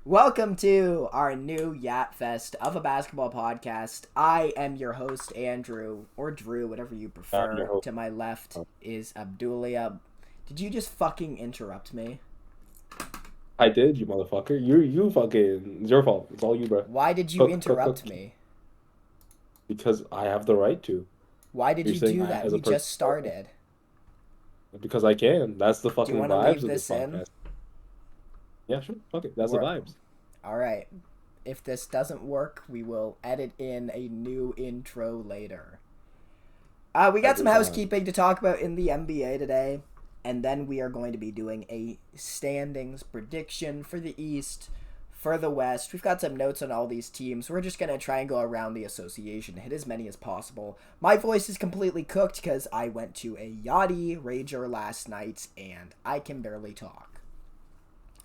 Welcome to our new Yap Fest of a basketball podcast. I am your host, Andrew, or Drew, whatever you Your prefer. hope. To my left is Abdullah. Did you just fucking interrupt me? I did, you motherfucker. You fucking. It's your fault. It's all you, bro. Why did you Cook, cook, interrupt cook. me? Because I have the right to. Why did You're you saying do I, that? as a We person, just started. because I can. That's the Do you fucking want to vibes leave of this this in? podcast. Yeah, sure. Fuck it. That's the We're... vibes. Alright. If this doesn't work, we will edit in a new intro later. We got some housekeeping to talk about in the NBA today, and then we are going to be doing a standings prediction for the East, for the West. We've got some notes on all these teams. We're just going to try and go around the association, hit as many as possible. My voice is completely cooked because I went to a yachty rager last night, and I can barely talk.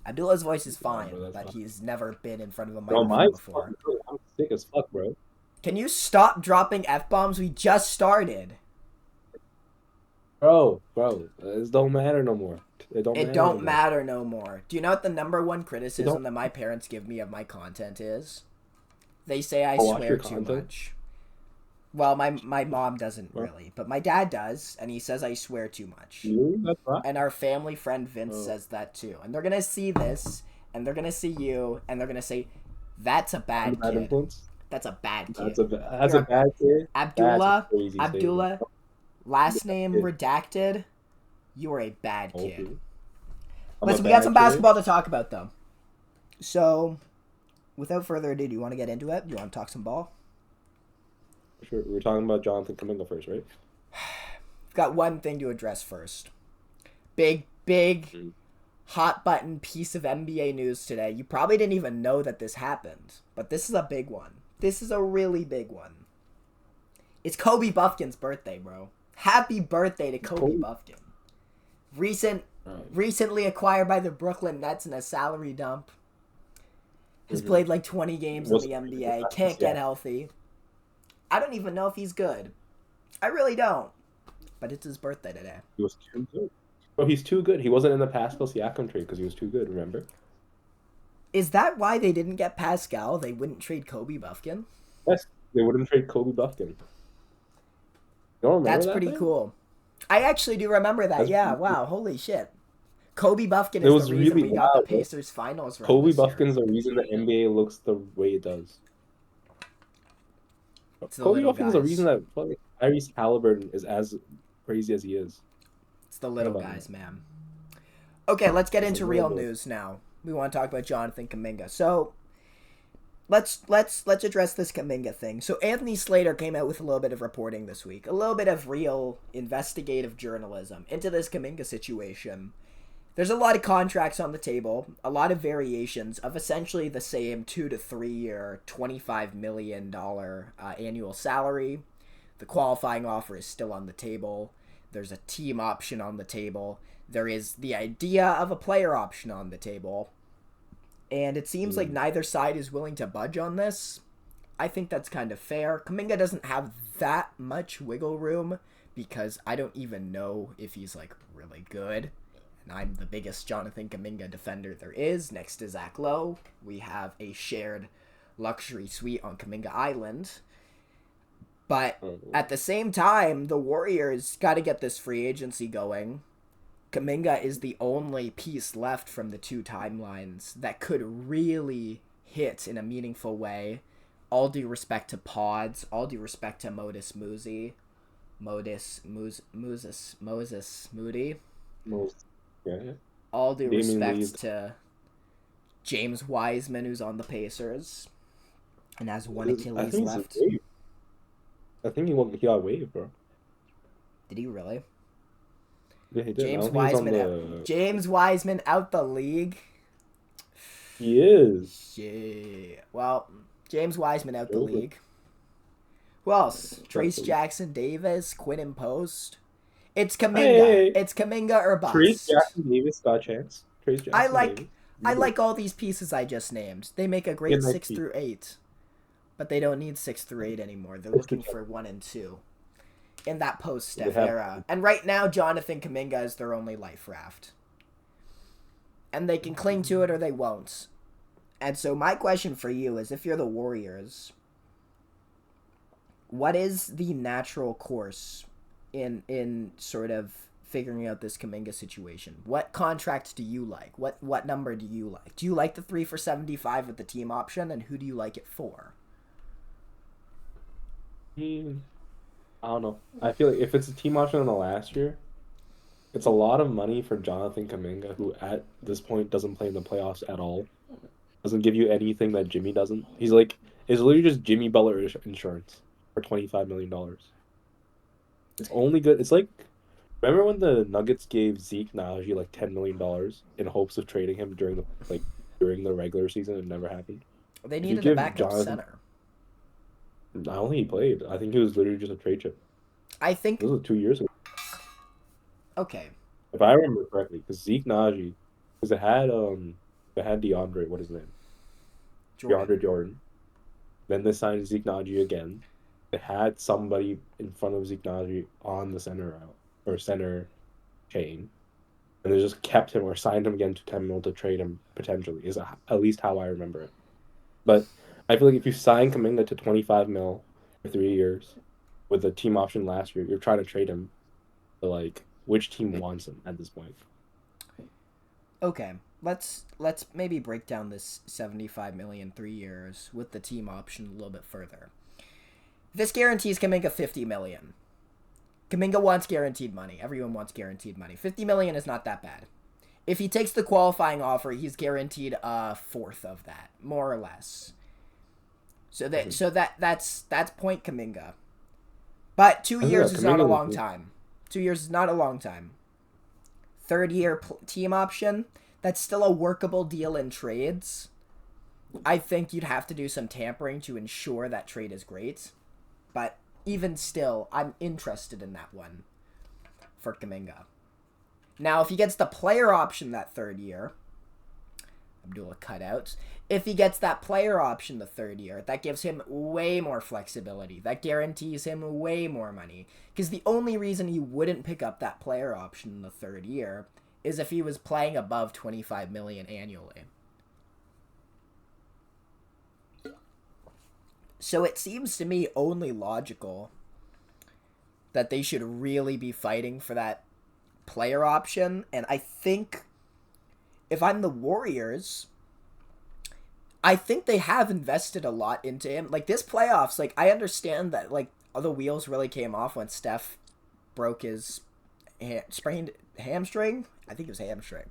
Abdullah's voice is fine, but he's never been in front of a microphone before. I'm sick as fuck, bro. Can you stop dropping F-bombs? We just started. Bro, it don't matter no more. It don't matter no more. Do you know what the number one criticism that my parents give me of my content is? They say I swear too much. Well, my mom doesn't really, but my dad does, and he says I swear too much. You? That's right. And our family friend Vince says that too. And they're going to see this, and they're going to see you, and they're going to say, that's a bad kid. Influence? That's a bad kid. That's a bad kid? Abdullah, last name redacted, you are a bad kid. Listen, we got some basketball to talk about, though. So, without further ado, do you want to get into it? Do you want to talk some ball? Sure. We're talking about Jonathan Kuminga first, right? We've got one thing to address first. Big, hot button piece of NBA news today. You probably didn't even know that this happened, but this is a big one. This is a really big one. It's Kobe Buffkin's birthday, bro. Happy birthday to Kobe Buffkin. Recently acquired by the Brooklyn Nets in a salary dump. Has played like 20 games in the NBA. Can't get healthy. I don't even know if he's good. I really don't. But it's his birthday today. He was too good. Bro, he's too good. He wasn't in the Pascal Siakam trade because he was too good, remember? Is that why they didn't get Pascal? They wouldn't trade Kobe Buffkin? Yes, they wouldn't trade Kobe Buffkin. You don't remember That's pretty cool. I actually do remember that. Wow, holy shit. Kobe Buffkin is the reason we got the Pacers finals run. Kobe Buffkin's the reason the NBA looks the way it does. Kobe Buffkin's the reason that Tyrese Halliburton is as crazy as he is. It's the little guys, man. Okay, let's get into real news now. We want to talk about Jonathan Kuminga. So let's address this Kuminga thing. So Anthony Slater came out with a little bit of reporting this week, a little bit of real investigative journalism into this Kuminga situation. There's a lot of contracts on the table, a lot of variations of essentially the same 2 to 3 year, $25 million annual salary. The qualifying offer is still on the table. There's a team option on the table. There is the idea of a player option on the table. And it seems like neither side is willing to budge on this. I think that's kind of fair. Kuminga doesn't have that much wiggle room because I don't even know if he's like really good. And I'm the biggest Jonathan Kuminga defender there is. Next to Zach Lowe, we have a shared luxury suite on Kuminga Island. But at the same time, the Warriors got to get this free agency going. Kuminga is the only piece left from the two timelines that could really hit in a meaningful way. All due respect to Pods, all due respect to Moses Moody. Yeah. All due respect to James Wiseman, who's on the Pacers and has one Achilles left. I think he got waived, bro. Did he really? Yeah, he did. James Wiseman out the league. He is. Yeah. Well, James Wiseman out the league. Who else? Trace Jackson Davis, Quinn Post. It's Kuminga. Hey. It's Kuminga or bust. Trace Jackson Davis got a chance. I like all these pieces I just named. They make a great 6 through 8. But they don't need 6 through 8 anymore. They're looking for 1 and 2 in that post-Steph era. And right now, Jonathan Kuminga is their only life raft. And they can cling to it or they won't. And so my question for you is, if you're the Warriors, what is the natural course in sort of figuring out this Kuminga situation? What contracts do you like? What number do you like? Do you like the 3 for $75 with the team option, and who do you like it for? I don't know. I feel like if it's a team option in the last year, it's a lot of money for Jonathan Kuminga, who at this point doesn't play in the playoffs at all. Doesn't give you anything that Jimmy doesn't. He's like, it's literally just Jimmy Butler insurance for $25 million. It's only good. It's like, remember when the Nuggets gave Zeke Naji like $10 million in hopes of trading him during the regular season? It never happened. They If you needed a give backup Jonathan, center. I don't think he played. I think he was literally just a trade chip. I think. This was 2 years ago, Okay. if I remember correctly, because Zeke Naji, because it had DeAndre, what is his name? DeAndre Jordan. Then they signed Zeke Naji again. They had somebody in front of Zeke Naji on the center route or center chain, and they just kept him or signed him again to 10 mil to trade him potentially. Is at least how I remember it. But I feel like if you sign Kuminga to 25 mil for 3 years with the team option last year, you're trying to trade him to like which team wants him at this point. Okay. Let's maybe break down this 75 million 3 years with the team option a little bit further. This guarantees Kuminga 50 million. Kuminga wants guaranteed money. Everyone wants guaranteed money. 50 million is not that bad. If he takes the qualifying offer, he's guaranteed a fourth of that, more or less. So that's point Kuminga. But 2 years is not a long time. 2 years is not a long time. Third year team option, that's still a workable deal in trades. I think you'd have to do some tampering to ensure that trade is great. But even still, I'm interested in that one for Kuminga. Now, if he gets the player option that third year, Abdullah cutouts. If he gets that player option the third year, that gives him way more flexibility. That guarantees him way more money. Because the only reason he wouldn't pick up that player option in the third year is if he was playing above 25 million annually. So it seems to me only logical that they should really be fighting for that player option. And I think if I'm the Warriors, I think they have invested a lot into him. Like, this playoffs, like, I understand that, like, the wheels really came off when Steph broke his sprained hamstring. I think it was hamstring.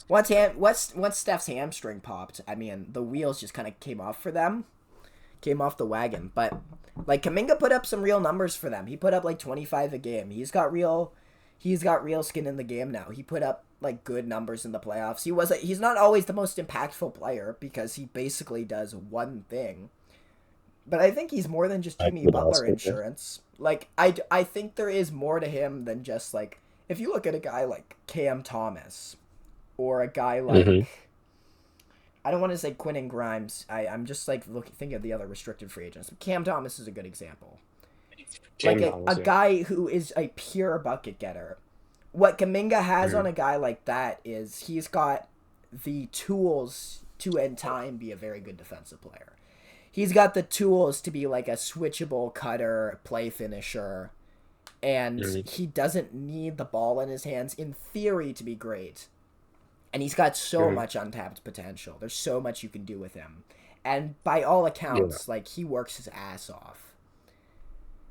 Once Steph's hamstring popped, I mean, the wheels just kind of came off for them. Came off the wagon. But, like, Kuminga put up some real numbers for them. He put up, like, 25 a game. He's got real skin in the game now. He put up, like, good numbers in the playoffs. He's not always the most impactful player because he basically does one thing. But I think he's more than just Jimmy Butler insurance. Like, I think there is more to him than just, like, if you look at a guy like Cam Thomas or a guy like, I don't want to say Quinn and Grimes. I'm just, like, thinking of the other restricted free agents. Cam Thomas is a good example. Like a guy who is a pure bucket getter. What Kuminga has on a guy like that is he's got the tools to, in time, be a very good defensive player. He's got the tools to be like a switchable cutter, play finisher, and he doesn't need the ball in his hands, in theory, to be great. And he's got so much untapped potential. There's so much you can do with him. And by all accounts, like, he works his ass off.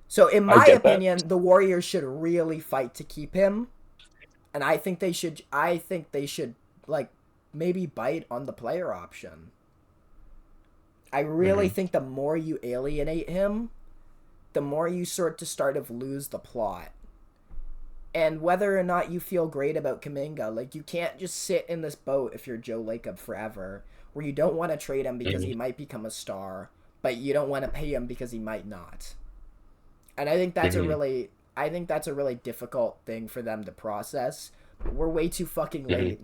So, in my opinion, the Warriors should really fight to keep him. And I think they should, like, maybe bite on the player option. I really think the more you alienate him, the more you sort of lose the plot. And whether or not you feel great about Kuminga, like, you can't just sit in this boat if you're Joe Lacob forever, where you don't want to trade him because he might become a star, but you don't want to pay him because he might not. And I think that's a really difficult thing for them to process. We're way too fucking late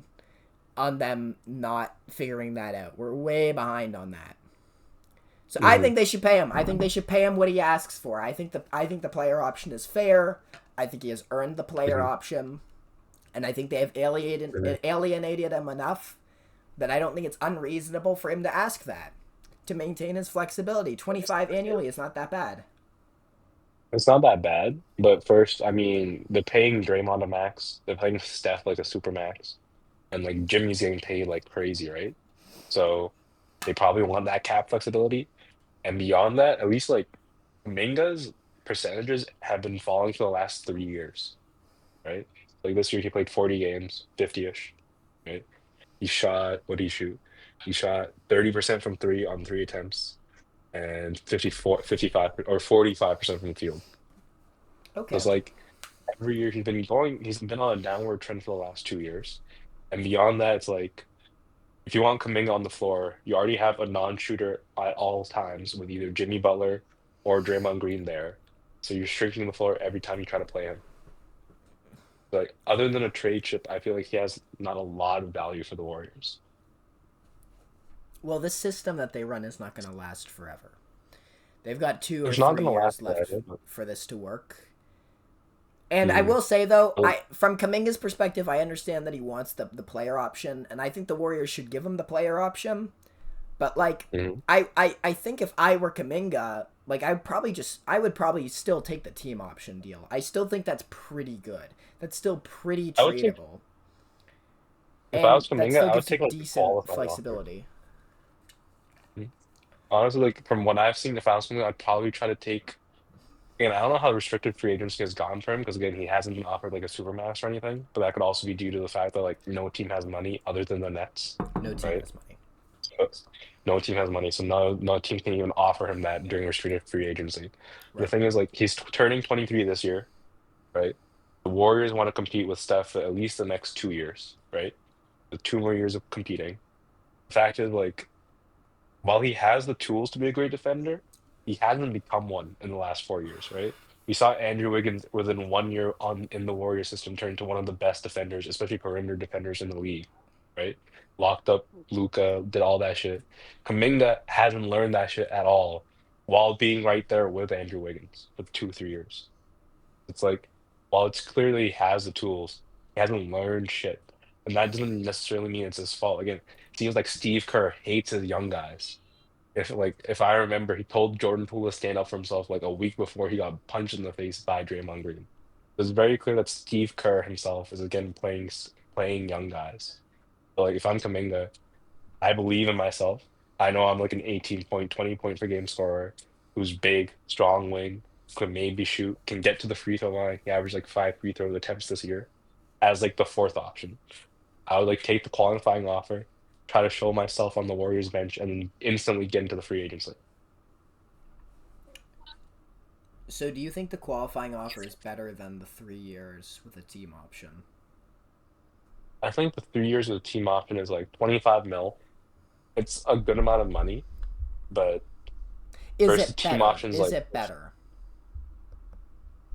on them not figuring that out. We're way behind on that. So I think they should pay him. I think they should pay him what he asks for. I think the player option is fair. I think he has earned the player option. And I think they have alienated him enough then I don't think it's unreasonable for him to ask that to maintain his flexibility. 25 annually is not that bad. It's not that bad, but first, I mean, they're paying Draymond a max. They're paying Steph like a super max, and like Jimmy's getting paid like crazy, right? So they probably want that cap flexibility. And beyond that, at least like Minga's percentages have been falling for the last 3 years, right? Like this year he played 40 games, 50-ish, right? He shot, what did he shoot? He shot 30% from three on three attempts and 54, 55 or 45% from the field. So Okay. it's like every year he's been on a downward trend for the last 2 years. And beyond that, it's like if you want Kuminga on the floor, you already have a non-shooter at all times with either Jimmy Butler or Draymond Green there. So you're shrinking the floor every time you try to play him. Like other than a trade chip, I feel like he has not a lot of value for the Warriors. Well, this system that they run is not going to last forever. They've got two or It's not three going to last years left forever, but for this to work. And I Mhm. will say though, But, I from Kaminga's perspective, I understand that he wants the player option, and I think the Warriors should give him the player option. But like, mhm. I think if I were Kaminga, like I would probably still take the team option deal. I still think that's pretty good. That's still pretty I would take tradable, if I and was that Kuminga, still I would gives you take like the decent qualifying offer. flexibility. Mhm. Honestly, like from what I've seen, if I was Kuminga, I'd probably try to take. Again, I don't know how restricted free agency has gone for him because again, he hasn't been offered like a supermax or anything. But that could also be due to the fact that like no team has money other than the Nets, No team right? has money. So no team has money, so no team can even offer him that during restricted free agency. The Right. thing is, like he's turning 23 this year, right? The Warriors want to compete with Steph for at least the next 2 years, right? The 2 more years of competing. The fact is, like, while he has the tools to be a great defender, he hasn't become one in the last 4 years, right? We saw Andrew Wiggins within 1 year on in the Warrior system turn into one of the best defenders, especially perimeter defenders in the league, right? Locked up Luca, did all that shit. Kuminga hasn't learned that shit at all while being right there with Andrew Wiggins for 2, 3 years. It's like, while it's clearly he has the tools, he hasn't learned shit. And that doesn't necessarily mean it's his fault. Again, it seems like Steve Kerr hates his young guys. If I remember, he told Jordan Poole to stand up for himself like a week before he got punched in the face by Draymond Green. It's very clear that Steve Kerr himself is again playing young guys. So like if I'm Kuminga, I believe in myself. I know I'm like an 18 point, 20 point per game scorer who's big, strong wing, can maybe shoot, can get to the free throw line. He averaged like 5 free throw attempts this year as like the fourth option. I would like take the qualifying offer, try to show myself on the Warriors bench, and then instantly get into the free agency. So, do you think the qualifying offer is better than the 3 years with a team option? I think the 3 years of the team option is like 25 mil. It's a good amount of money, but Is versus the it team better? option is Is like it better?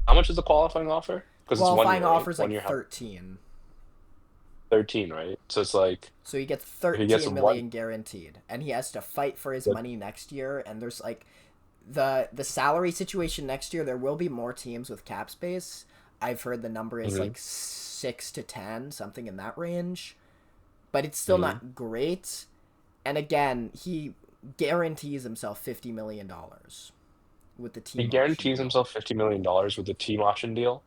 how much is the qualifying offer? Because it's one Qualifying year, right? offer is One like year, how 13. 13, right? So it's like So he gets if he gets 13 one, million guaranteed, and he has to fight for his that- money next year. And there's like the salary situation next year. There will be more teams with cap space. I've heard the number is Mhm, like 6 to 10, something in that range. But it's still mhm. not great. And again, he guarantees himself $50 million with the He team option guarantees deal. himself $50 million with the team option deal.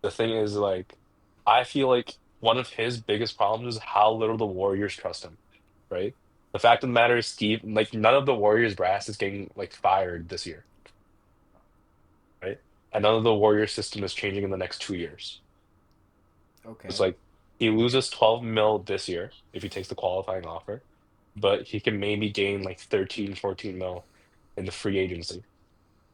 The thing is, like, I feel like one of his biggest problems is how little the Warriors trust him, right? The fact of the matter is, Steve, like, none of the Warriors brass is getting like fired this year, right? And none of the Warriors system is changing in the next 2 years. It's Okay. like he loses 12 mil this year if he takes the qualifying offer, but he can maybe gain like 13, 14 mil in the free agency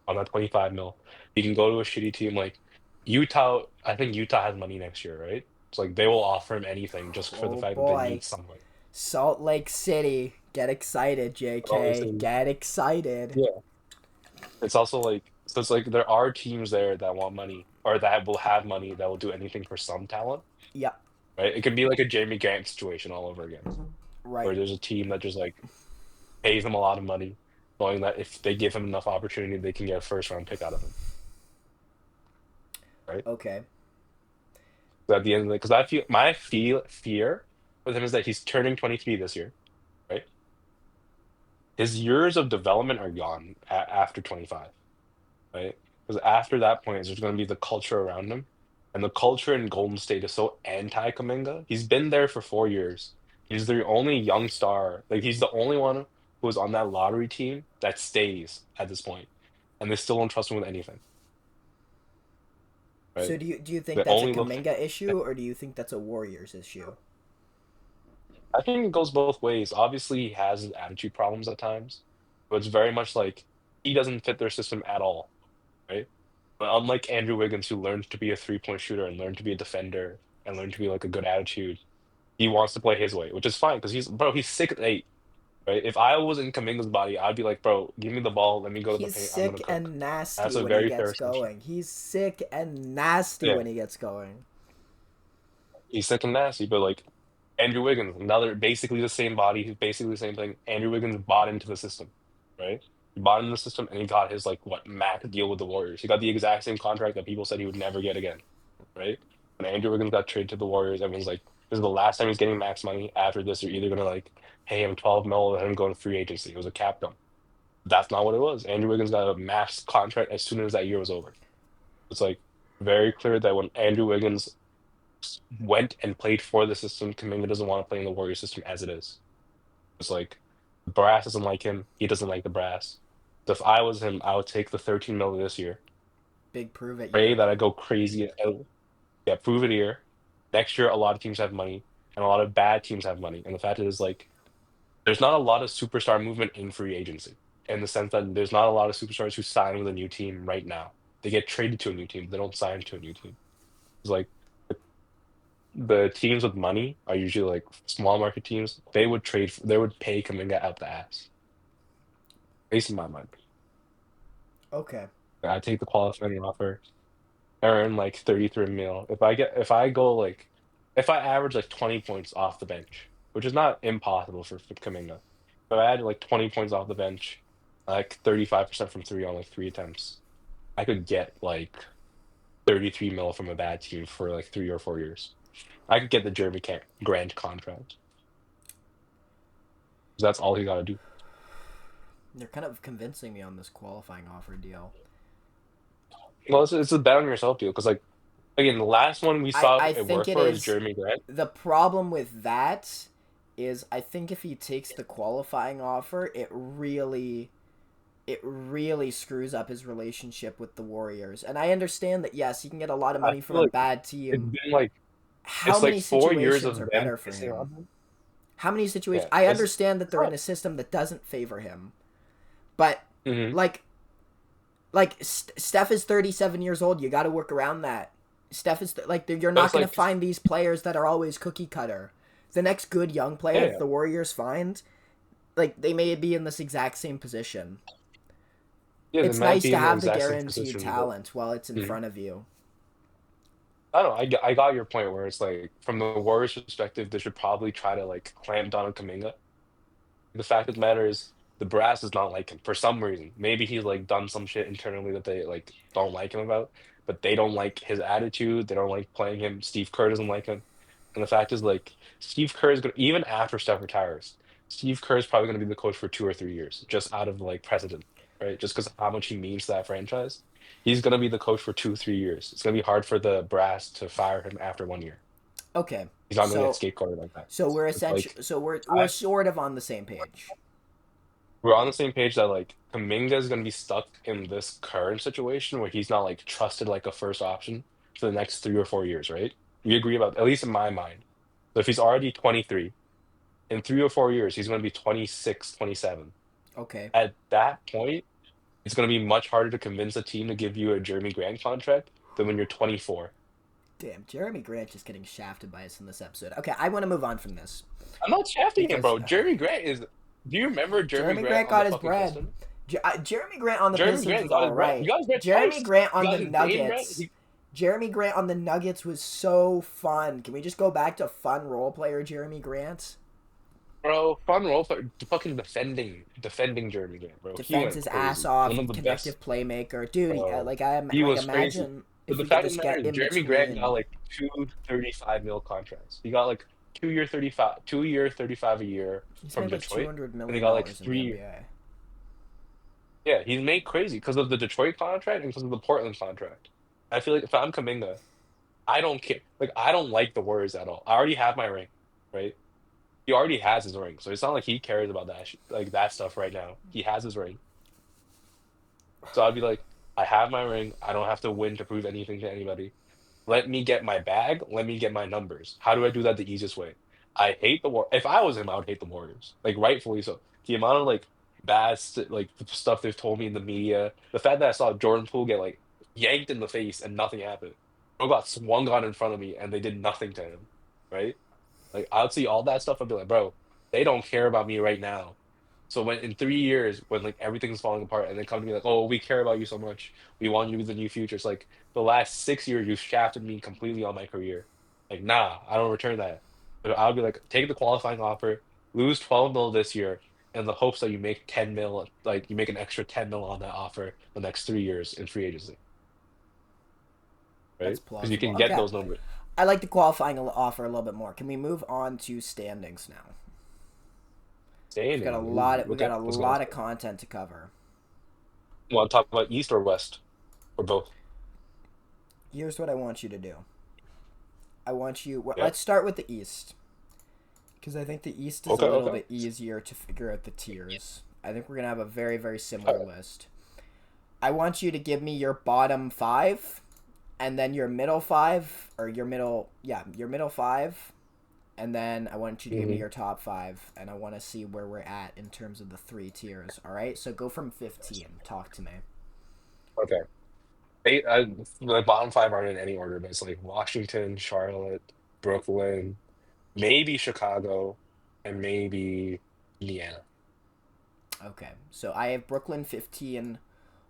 on that 25 mil. He can go to a shitty team like Utah. I think Utah has money next year, right? It's like they will offer him anything just for the Oh fact that they boy. need someone. Salt Lake City. Get excited, But JK. obviously, Get excited. yeah, it's also like so. It's like there are teams there that want money or that will have money that will do anything for some talent, Yep. right? It could be like a Jamie Grant situation all over again, where Right. there's a team that just like pays him a lot of money, knowing that if they give him enough opportunity, they can get a first round pick out of him, right? Okay. So at the end, because I feel my fear with him is that he's turning 23 this year. his years of development are gone after 25, right? Because after that point, there's going to be the culture around him, and the culture in Golden State is so anti Kuminga. He's been there for 4 years. He's the only young star. Like he's the only one who was on that lottery team that stays at this point, and they still don't trust him with anything, So right? do you think They that's a only look. Kuminga issue, or do you think that's a Warriors issue? I think it goes both ways. Obviously, he has his attitude problems at times, but it's very much like he doesn't fit their system at all, right? But unlike Andrew Wiggins, who learned to be a three-point shooter and learned to be a defender and learned to be like a good attitude, he wants to play his way, which is fine because he's 6'8", right? If I was in Kaminga's body, I'd be like, bro, give me the ball, let me go to the He's paint, I'm gonna sick cook. and nasty That's a when he very gets fair assumption. going. He's sick and nasty Yeah, when he gets going. he's sick and nasty, but like Andrew Wiggins, another basically the same body, he's basically the same thing. Andrew Wiggins bought into the system, right? He bought into the system and he got his like what max deal with the Warriors. He got the exact same contract that people said he would never get again, right? When Andrew Wiggins got traded to the Warriors, everyone's like, this is the last time he's getting max money. After this, you're either gonna like pay him 12 mil and let him go to free agency. It was a cap dump. That's not what it was. Andrew Wiggins got a max contract as soon as that year was over. It's like very clear that when Andrew Wiggins went and played for the system, Kuminga doesn't want to play in the Warriors system as it is. It's like the brass doesn't like him. He doesn't like the brass. So if I was him, I would take the 13 mil this year. Big prove it Pray year. that I go crazy. Yeah, prove it here. Next year, a lot of teams have money, and a lot of bad teams have money. And the fact is, like, there's not a lot of superstar movement in free agency, in the sense that there's not a lot of superstars who sign with a new team right now. They get traded to a new team. They don't sign to a new team. It's like the teams with money are usually like small market teams. They would pay Kuminga out the ass. Based in my mind, Okay. I take the qualifying offer, earn like 33 mil. If I average like 20 points off the bench, which is not impossible for Kuminga. If I had like 20 points off the bench, like 35% from three on like three attempts, I could get like 33 mil from a bad team for like 3 or 4 years. I could get the Grant contract. 'Cause that's all he got to do. You're kind of convincing me on this qualifying offer deal. Well, it's a bet on yourself deal because like again, the last one we I saw I it think work it for is is Jeremy Grant. the problem with that is I think if he takes the qualifying offer, it really screws up his relationship with the Warriors. And I understand that yes, he can get a lot of I money from feel a like bad it's team. been like How it's like many 4 years situations are of them better for pissing him? on him. How many situations? Yeah, I understand that it's they're not. in a system that doesn't favor him, but Hmm. like Steph is 37 years old. You got to work around that. Steph is like you're But not it's going to like find these players that are always cookie cutter. The next good young player yeah, that the Warriors find, like they may be in this exact same position. yeah, they It's might nice be to in the have the exact same guaranteed position, but talent while it's in mhm. front of you. I don't know. I got your point where it's like from the Warriors' perspective, they should probably try to like clamp down on Kuminga. The fact of the matter is, the brass does not like him for some reason. Maybe he's like done some shit internally that they like don't like him about, but they don't like his attitude. They don't like playing him. Steve Kerr doesn't like him. And the fact is, like, Steve Kerr is gonna even after Steph retires, Steve Kerr is probably gonna be the coach for 2 or 3 years, just out of like precedent, right? Just because of how much he means to that franchise. He's gonna be the coach for 2, 3 years. It's gonna be hard for the brass to fire him after 1 year. Okay, He's not gonna get so scapegoated like that. so we're It's essential. like So we're I sort of on the same page. we're on the same page that like Kuminga is going to be stuck in this current situation where he's not like trusted like a first option for the next 3 or 4 years, right? We agree about at least in my mind. So if he's already 23, in 3 or 4 years, he's going to be 26, 27. Okay. At that point, it's going to be much harder to convince a team to give you a Jeremy Grant contract than when you're 24. Damn, Jeremy Grant just getting shafted by us in this episode. Okay, I want to move on from this I'm not shafting him, because bro. Jeremy Grant is. Do you remember Jeremy Jeremy Grant Grant on the got his fucking bread. Pistons? Jeremy Grant on the Jeremy Pistons Grant is got all his bread. He right. got his bread Jeremy twice. Grant He on got the his Dame bread. Nuggets. Jeremy Grant on the Nuggets was so fun. Can we just go back to fun role player Jeremy Grant? Bro, fun role for fucking defending Jeremy Grant, bro. He Defends went his ass crazy. One off, of the best, connective playmaker, dude. bro. Like I He like was crazy. imagine But if the we could fact of just the matter get is, in Jeremy Grant got between. like two 35 mil contracts. He got like 2 year 35, 2 year 35 a year He's from made like two Detroit, hundred and he million got like dollars in the three. NBA. Yeah, he's made crazy because of the Detroit contract and because of the Portland contract. I feel like if I'm Kuminga, I don't care. Like I don't like the Warriors at all. I already have my ring, right? He already has his ring, so it's not like he cares about like that stuff right now. He has his ring, so I'd be like, I have my ring. I don't have to win to prove anything to anybody. Let me get my bag. Let me get my numbers. How do I do that the easiest way? I hate the war. If I was him, I would hate the Warriors. Like rightfully so. The amount of like like stuff they've told me in the media. The fact that I saw Jordan Poole get like yanked in the face and nothing happened. Bro got swung on in front of me and they did nothing to him. Right? Like I would see all that stuff. I'd be like, bro, they don't care about me right now. So when in 3 years, when like everything's falling apart, and they come to me like, "Oh, we care about you so much. We want you in the new future." It's like the last 6 years, you shafted me completely on my career. Like, nah, I don't return that. But I'll be like, take the qualifying offer, lose 12 mil this year, in the hopes that you make 10 mil, like you make an extra 10 mil on that offer the next 3 years in free agency, That's right? Because you plausible. can get Okay. those numbers. I like the qualifying offer a little bit more. Can we move on to standings now? We've got a Standing. lot. Ooh, We got okay, a let's go. lot of content to cover. Want to talk about East or West or both? Here's what I want you to do. I want you. Well, Yeah. let's start with the East because I think the East is a Okay. little Okay. bit easier to figure out the tiers. I think we're gonna have a very very similar list. I want you to give me your bottom five, and then your middle five, or your middle five, and then I want you to give me Mhm. your top five, and I want to see where we're at in terms of the three tiers. All right, so go from 15. Talk to me. Okay. The bottom five aren't in any order, but it's like Washington, Charlotte, Brooklyn, maybe Chicago, and maybe Indiana. Okay, so I have Brooklyn 15,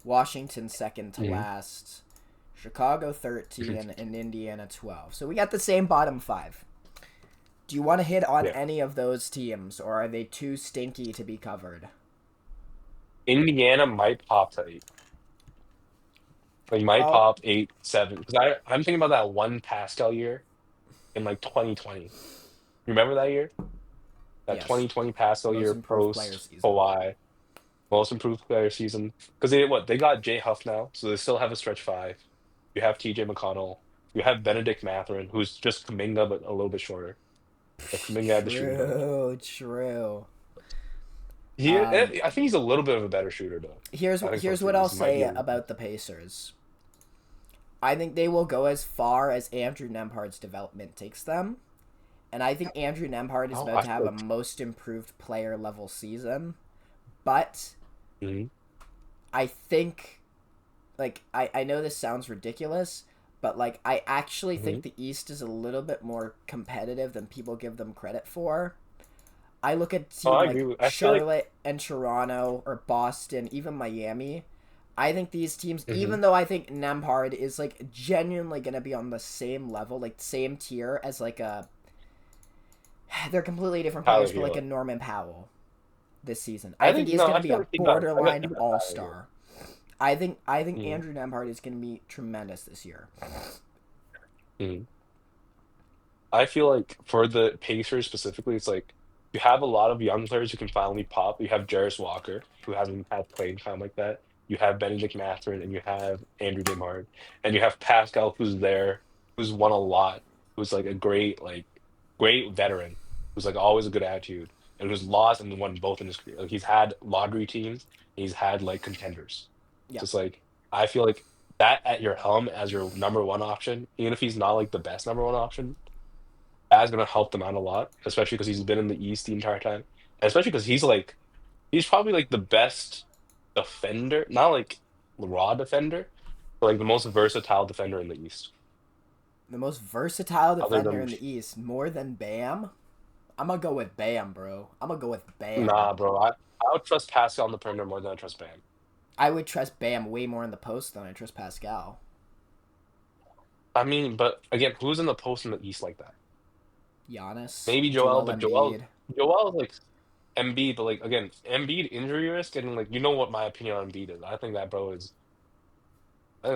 Washington second to Hmm. last, Chicago 13, and Indiana 12. So we got the same bottom five. Do you want to hit on Yeah. any of those teams, or are they too stinky to be covered? Indiana might pop to eight. Like might Oh, pop 8, 7. Because I'm thinking about that one Pascal year in like 2020. Remember that year? That yes. 2020 Pascal Most year improved player post season. Kawhi, most improved player season. Because they what? They got Jay Huff now, so they still have a stretch five. You have TJ McConnell. You have Benedict Mathurin, who's just Kuminga but a little bit shorter. If Kuminga had the shooting touch. True, true. I think he's a little bit of a better shooter though. I think from Here's what three, I'll he might be say able to. about the Pacers. I think they will go as far as Andrew Nembhard's development takes them. And I think Andrew Nembhard is Oh, about I to feel have a like. most improved player level season. But Mhm, I think, like, I know this sounds ridiculous, but, like, I actually think mhm. the East is a little bit more competitive than people give them credit for. I look at a Oh, team I agree like with. I feel like. Charlotte and Toronto or Boston, even Miami. I think these teams, Mhm. even though I think Nembhard is like genuinely going to be on the same level, like same tier as like a, they're completely different Tyler players, but like a Hero. Norman Powell this season. I I think think he's no. going to I be feel a like he got. I got borderline you got all Tyler Hero. star. I think Mhm, Andrew Nembhard is going to be tremendous this year. mhm. I feel like for the Pacers specifically, it's like you have a lot of young players who can finally pop. You have Jarris Walker, who hasn't had playing time like that. You have Benedict Mathurin, and you have Andrew Nembhard, and you have Pascal, who's there, who's won a lot, who's like a great veteran, who's like always a good attitude, and who's lost and won both in his career. Like he's had lottery teams, and he's had like contenders. Yeah, So it's like I feel like that at your helm as your number one option, even if he's not like the best number one option that's gonna help them out a lot, especially because he's been in the East the entire time. And especially because he's probably like the best defender, not like raw defender, but like the most versatile defender in the East. the most versatile Other defender than in the East, more than Bam. I'm gonna go with Bam, bro. I'm gonna go with Bam. nah, bro, I would trust Pascal on the perimeter more than I trust Bam. I would trust Bam way more in the post than I trust Pascal. I mean, but again, who's in the post in the East like that? Giannis, Maybe Joel, Joel but Embiid. Joel is like Embiid, but like again, Embiid injury risk and like you know what my opinion on Embiid is. I think that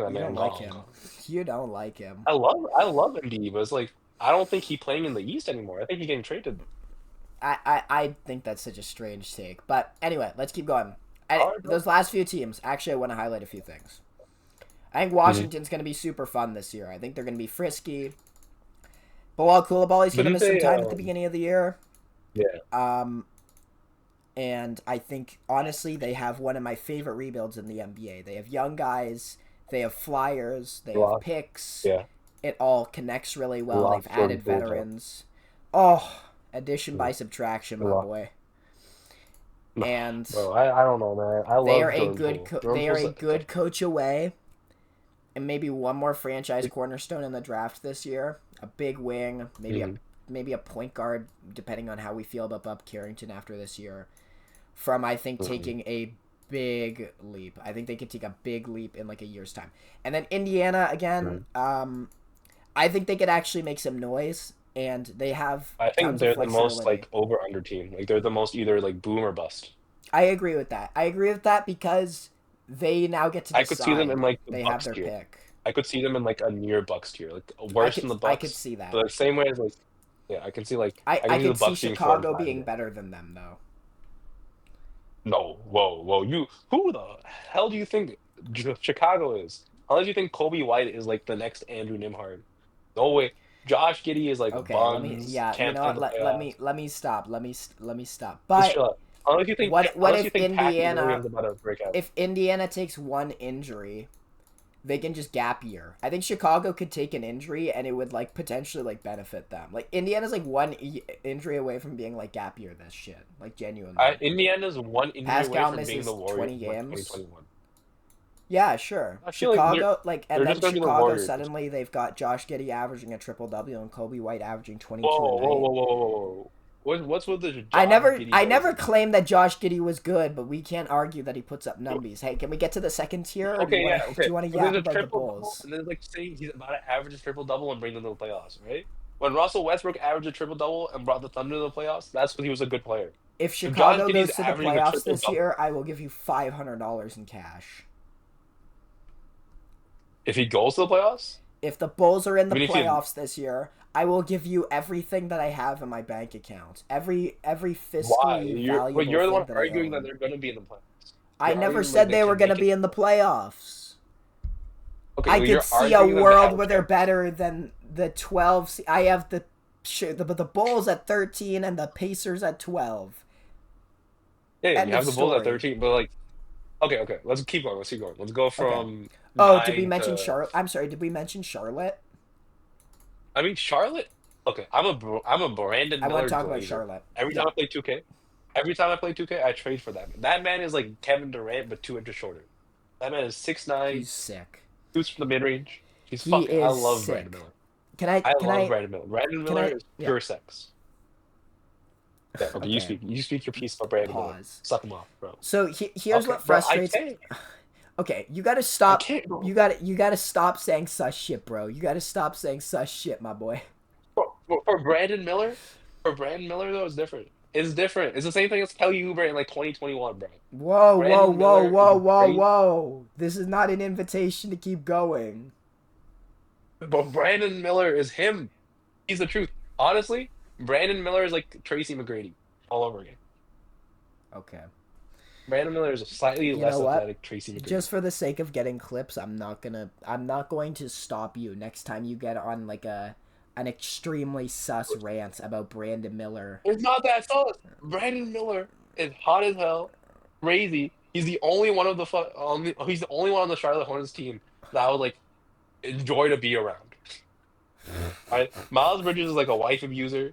You don't man like gone. him. You don't like him. I love Embiid, but it's like I don't think he's playing in the East anymore. I think he's getting traded. I think that's such a strange take. But anyway, let's keep going. those last few teams, actually, I want to highlight a few things. I think Washington's going to be super fun this year. I think they're going to be frisky. Bilal Koulibaly's going to miss some time at the beginning of the year. Yeah. And I think, honestly, they have one of my favorite rebuilds in the NBA. They have young guys. They have flyers. They have picks. Yeah. It all connects really well. They've added veterans. Oh, addition by subtraction, my boy. And bro, I don't know, man. They are a good coach away, and maybe one more franchise cornerstone in the draft this year. A big wing, maybe a point guard, depending on how we feel about Bob Carrington after this year. From I think taking a big leap. I think they could take a big leap in like a year's time. And then Indiana again. I think they could actually make some noise. And they have. I think they're the most like over under team. Like they're the most either like boom or bust. I agree with that. Because they now get to decide. I could see them in like they have their pick. I could see them in like a near Bucks tier, like worse than the Bucks. I could see that. But the same way as like, yeah, I can see like I could see Chicago being better than them though. No, whoa! Who the hell do you think Chicago is? Unless you think Kobe White is like the next Andrew Nembhard. No way. Josh Giddey is like buns. Let me stop. But unless you think, what if Indiana? If Indiana takes one injury, they can just gap year. I think Chicago could take an injury and it would like potentially like benefit them. Like Indiana's like one injury away from being like gap year. This shit, like genuinely. Indiana's one injury Pascal away from being the Warriors. 20 games. 2021. Yeah, sure. Chicago, and then Chicago suddenly they've got Josh Giddey averaging a triple-double and Kobe White averaging 22 a night. Whoa. What's with the I never claimed that Josh Giddey was good, but we can't argue that he puts up numbies. Hey, can we get to the second tier? Okay. Do you want to yap about the Bulls? And then like saying he's about to average a triple-double and bring them to the playoffs, right? When Russell Westbrook averaged a triple-double and brought the Thunder to the playoffs, that's when he was a good player. If Chicago goes to the playoffs this year, I will give you $500 in cash. If he goes to the playoffs? If the Bulls are in the playoffs this year, I will give you everything that I have in my bank account. Every fiscally valuable But you're the one thing arguing that they're going to be in the playoffs. I never said they were going to be in the playoffs. Okay, I could see a world where they're better than the 12. I have the Bulls at 13 and the Pacers at 12. Yeah, you have the Bulls at 13, but like, okay, let's keep going. Let's go from. Oh, did we mention Charlotte? I'm sorry, did we mention Charlotte? I mean, Charlotte. Okay, I'm a Brandon Miller. I want to talk about Charlotte. Every time I play 2K, I trade for that man. That man is like Kevin Durant, but 2 inches shorter. That man is 6'9". He's sick. Shoots from the mid range. He's fucking. I love Brandon Miller. I love Brandon Miller. Brandon Miller is pure sex. Yeah, okay, you speak your piece about Brandon Miller. Suck him off, bro. So here's what frustrates. Okay, you gotta stop. You gotta stop saying such shit, bro. You gotta stop saying such shit, my boy. For Brandon Miller, though, it's different. It's different. It's the same thing as Kelly Oubre in like 2021, bro. Whoa! This is not an invitation to keep going. But Brandon Miller is him. He's the truth. Honestly, Brandon Miller is like Tracy McGrady all over again. Okay. Brandon Miller is a slightly less athletic Tracy McGrady. Just for the sake of getting clips, I'm not going to stop you next time you get on like an extremely sus rant about Brandon Miller. It's not that sus. Brandon Miller is hot as hell, crazy. He's the only one of the he's the only one on the Charlotte Hornets team that I would like enjoy to be around. Right? Miles Bridges is like a wife abuser.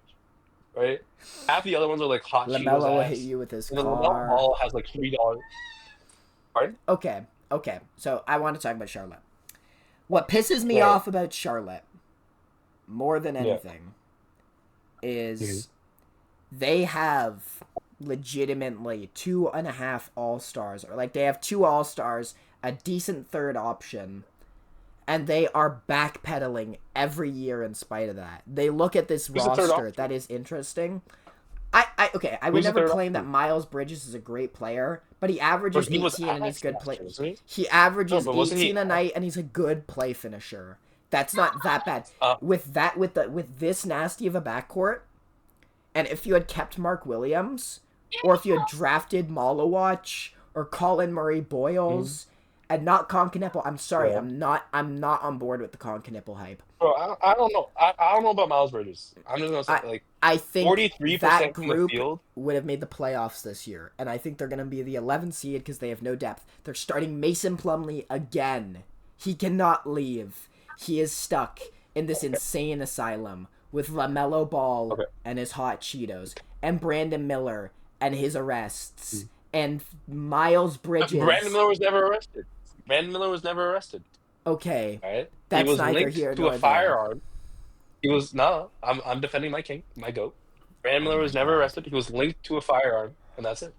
Right? Half the other ones are like hot Cheetos LaMelo will hit you with his car. LaMelo Ball has like $3. Pardon? Okay. So I want to talk about Charlotte. What pisses me off about Charlotte more than anything is they have legitimately 2.5 all-stars, or like they have 2 all-stars, a decent third option, and they are backpedaling every year in spite of that. They look at this roster that is interesting. I would never claim that Miles Bridges is a great player, but he averages 18 and he's good play. He averages 18 a night and he's a good play finisher. That's not that bad. With this nasty of a backcourt, and if you had kept Mark Williams, or if you had drafted Malawatch, or Colin Murray Boyles and not Concanipple. I'm sorry, Yeah. I'm not on board with the Concanipple hype. Bro, I don't know. I don't know about Miles Bridges. I'm just gonna say like I think 43% that from the group field. would have made the playoffs this year, and I think they're going to be the 11th seed because they have no depth. They're starting Mason Plumlee again. He cannot leave. He is stuck in this insane asylum with LaMelo Ball and his hot Cheetos, and Brandon Miller and his arrests, and Miles Bridges. Brandon Miller was never arrested. Okay, Right? that's he was neither linked here to nor a firearm. He was I'm defending my king, my goat. Brandon Miller was never arrested. He was linked to a firearm, and that's it.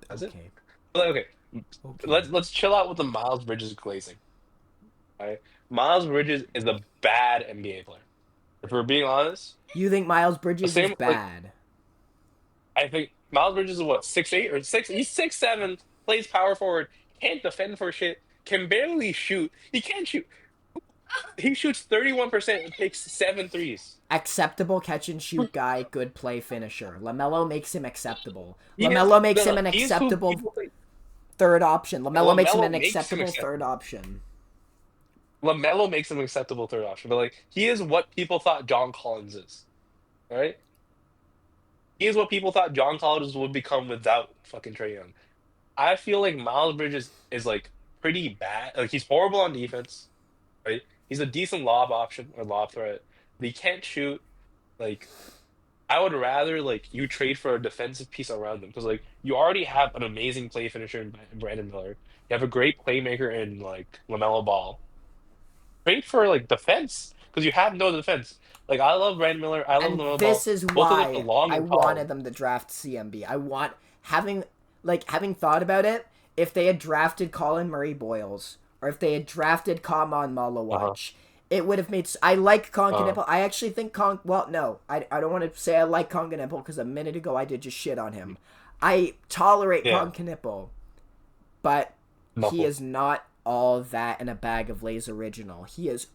That's it. Okay. Let's chill out with the Miles Bridges glazing. All right? Miles Bridges is a bad NBA player. If we're being honest, You think Miles Bridges is bad? I think Miles Bridges is what, 6'8" or 6? He's 6'7", plays power forward, can't defend for shit, can barely shoot. He can't shoot. He shoots 31% and takes 7 threes. Acceptable catch and shoot guy, good play finisher. LaMelo makes him acceptable. LaMelo makes him an acceptable third option. LaMelo makes him an acceptable third option. LaMelo makes him an acceptable third option, but like he is what people thought John Collins is. All right? He is what people thought John Collins would become without fucking Trae Young. I feel like Miles Bridges is like pretty bad. Like he's horrible on defense, right? He's a decent lob option or lob threat, but he can't shoot. Like I would rather like you trade for a defensive piece around him because like you already have an amazing play finisher in Brandon Miller. You have a great playmaker in like LaMelo Ball. Trade for like defense because you have no defense. Like I love Brandon Miller. I love LaMelo Ball. This is why I wanted them to draft CMB. I want having thought about it. If they had drafted Colin Murray Boyles or if they had drafted Kaman Malawach, it would have made. I like Concanipple. I actually think Well, no, I don't want to say I like Concanipple because a minute ago I did just shit on him. I tolerate Concanipple, but he is not all that in a bag of Lay's original. He is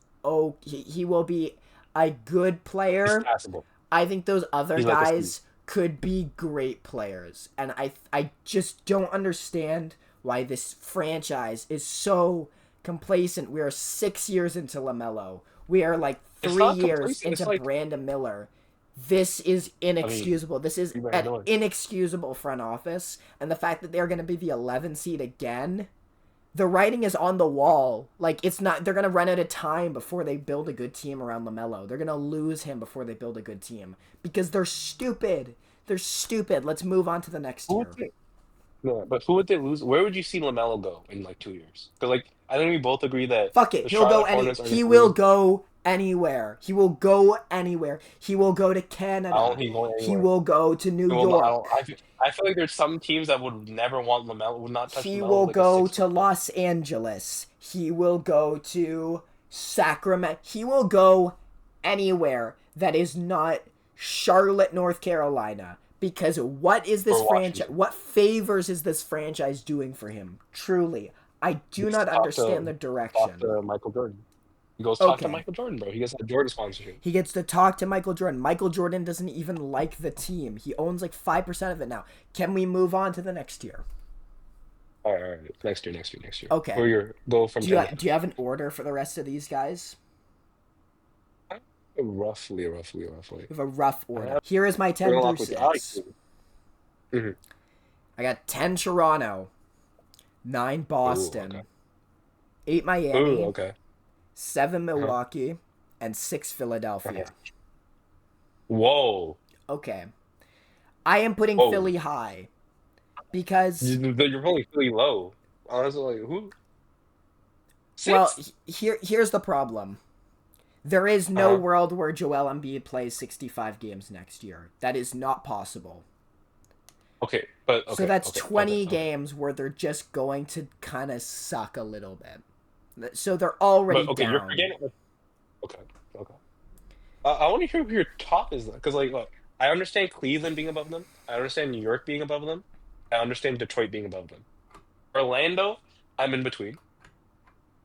he will be a good player. I think those other guys could be great players, and I just don't understand why this franchise is so complacent. We are 6 years into LaMelo. We are like 3 years into Brandon Miller. This is inexcusable. This is an inexcusable front office, and the fact that they're going to be the 11 seed again. The writing is on the wall. Like, it's not... They're going to run out of time before they build a good team around LaMelo. They're going to lose him before they build a good team. Because they're stupid. They're stupid. Let's move on to the next year. No, but who would they lose? Where would you see LaMelo go in, like, 2 years? Because, like, I think we both agree that... Fuck it. He'll go He will go anywhere. He will go anywhere. He will go to Canada. He will go to New York. I feel like there's some teams that would never want LaMelo, would not touch LaMelo. He will go to Los Angeles. He will go to Sacramento. He will go anywhere that is not Charlotte, North Carolina. Because what is this franchise? What favors is this franchise doing for him? Truly, I do not understand the direction. Talk to Michael Jordan. He goes talk to Michael Jordan, bro. He gets a Jordan sponsorship. He gets to talk to Michael Jordan. Michael Jordan doesn't even like the team. He owns like 5% of it now. Can we move on to the next year? All right. Next year. Okay. Or your go from. Do you have an order for the rest of these guys? Roughly. We have a rough order. Here is my 10 through 6. I got 10 Toronto, 9 Boston, 8 Miami, 7 Milwaukee, and 6 Philadelphia. Whoa. Okay. I am putting Philly high because... You're pulling Philly low. Honestly, like, who? 6? Well, here's the problem. There is no world where Joel Embiid plays 65 games next year. That is not possible. So that's 20 games where they're just going to kind of suck a little bit. So they're already down. You're forgetting. Okay. I want to hear who your top is, because like, look, I understand Cleveland being above them. I understand New York being above them. I understand Detroit being above them. Orlando, I'm in between.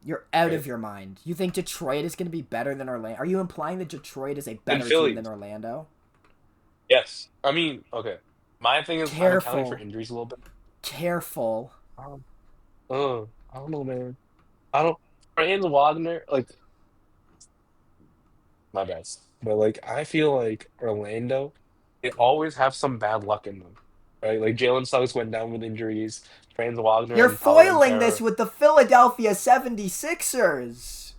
You're out of your mind. You think Detroit is going to be better than Orlando? Are you implying that Detroit is a better team than Orlando? Yes. I mean, okay. My thing is I'm accounting for injuries a little bit. Careful. I don't know, man. I don't. Franz Wagner, like my bad, but like I feel like Orlando, they always have some bad luck in them, right? Like Jalen Suggs went down with injuries. Franz Wagner You're and Paolo foiling this Banchero. with the Philadelphia 76ers.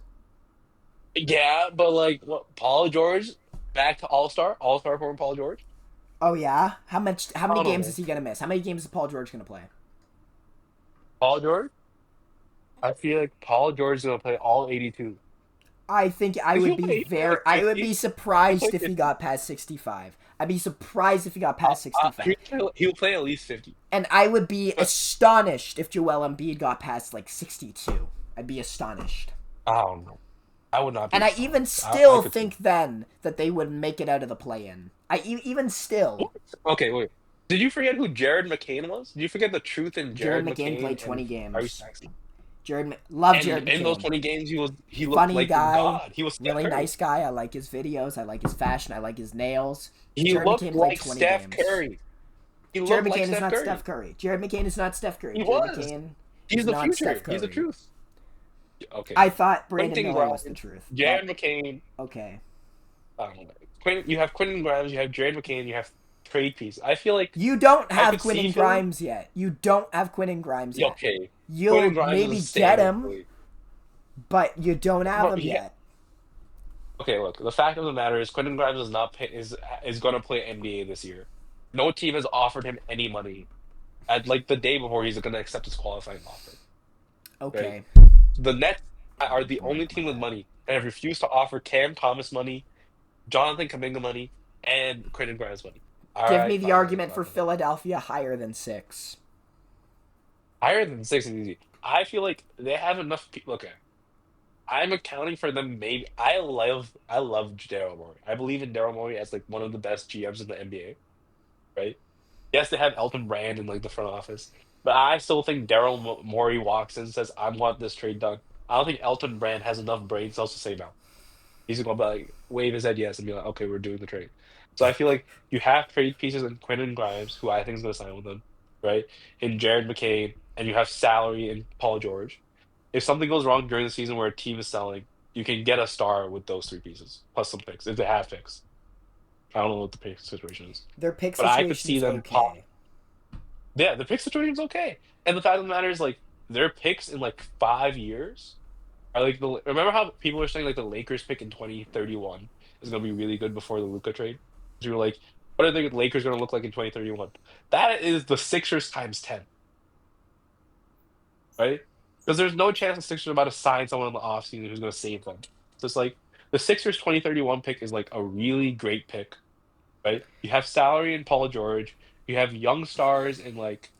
Yeah, but like what? Paul George back to All Star form Paul George. Oh yeah? How I many don't know, games man. is he gonna miss? How many games is Paul George gonna play? Paul George. I feel like Paul George is gonna play all 82. I think I Like would be he'll play like I would 50. be He'll play surprised if he 50. got past 65. I'd be surprised if he got past 65. He'll play at least 50. And I would be But astonished if Joel Embiid got past like 62. I'd be astonished. I don't know. I would not be And I even astonished. I still could see. think then that they would make it out of the play-in. Even still. Okay, wait. Did you forget who Jared McCain was? Did you forget the truth in Jared Jared McCain McCain played and 20 Tyrese games. Maxey? Love And Jared in those McCain. 20 games, he looked Funny like a guy, god. He was Steph really Curry. nice guy. I like his videos. I like his fashion. I like his nails. He Jared looked McCain played like 20 Steph games. Curry. He Jared looked like McCain is Steph not Curry. Steph Curry. Jared McCain is not Steph Curry. He Jared was. McCain He's is the not future. Steph Curry. He's the truth. Okay. I thought Brandon Quentin Miller was the Grimes, truth. Jared McCain. Okay. I don't know. You have Quentin Grimes, you have Jared McCain, you have trade piece. I feel like You don't I have could see Quentin Philly. Grimes yet. You don't have Quentin Grimes yet. Okay. You'll Quentin Grimes is maybe staying get in him, Philly. but you don't have But him yet. okay, look. The fact of the matter is, Quentin Grimes is not is going to play NBA this year. No team has offered him any money. At like the day before, he's going to accept his qualifying offer. Right? Okay. The Nets are the only team with money and have refused to offer Cam Thomas money, Jonathan Kuminga money, and Quentin Grimes money. All Give me right, the fine. argument for Philadelphia higher than 6. Higher than 6 is easy. I feel like they have enough people. Okay, I'm accounting for them. Maybe I love Daryl Morey. I believe in Daryl Morey as like one of the best GMs in the NBA. Right? Yes, they have Elton Brand in like the front office, but I still think Morey walks in and says, "I want this trade done." I don't think Elton Brand has enough brain cells to say no. He's gonna be like wave his head yes and be like, "Okay, we're doing the trade." So I feel like you have trade pieces in Quentin Grimes, who I think is gonna sign with them, right? In Jared McCain, and you have salary in Paul George. If something goes wrong during the season where a team is selling, you can get a star with those 3 pieces plus some picks if they have picks. I don't know what the pick situation is, Their pick but I could situation see is them pop. okay. Yeah, the pick situation is okay, and the fact of the matter is like their picks in like 5 years are like remember how people were saying like the Lakers pick in 2031 is gonna be really good before the Luka trade? So you were like, what are the Lakers gonna look like in 2031? That is the Sixers times 10, right? Because there's no chance the Sixers are about to sign someone in the offseason who's gonna save them. So it's like the Sixers 2031 pick is like a really great pick, right? You have salary in Paul George, you have young stars in like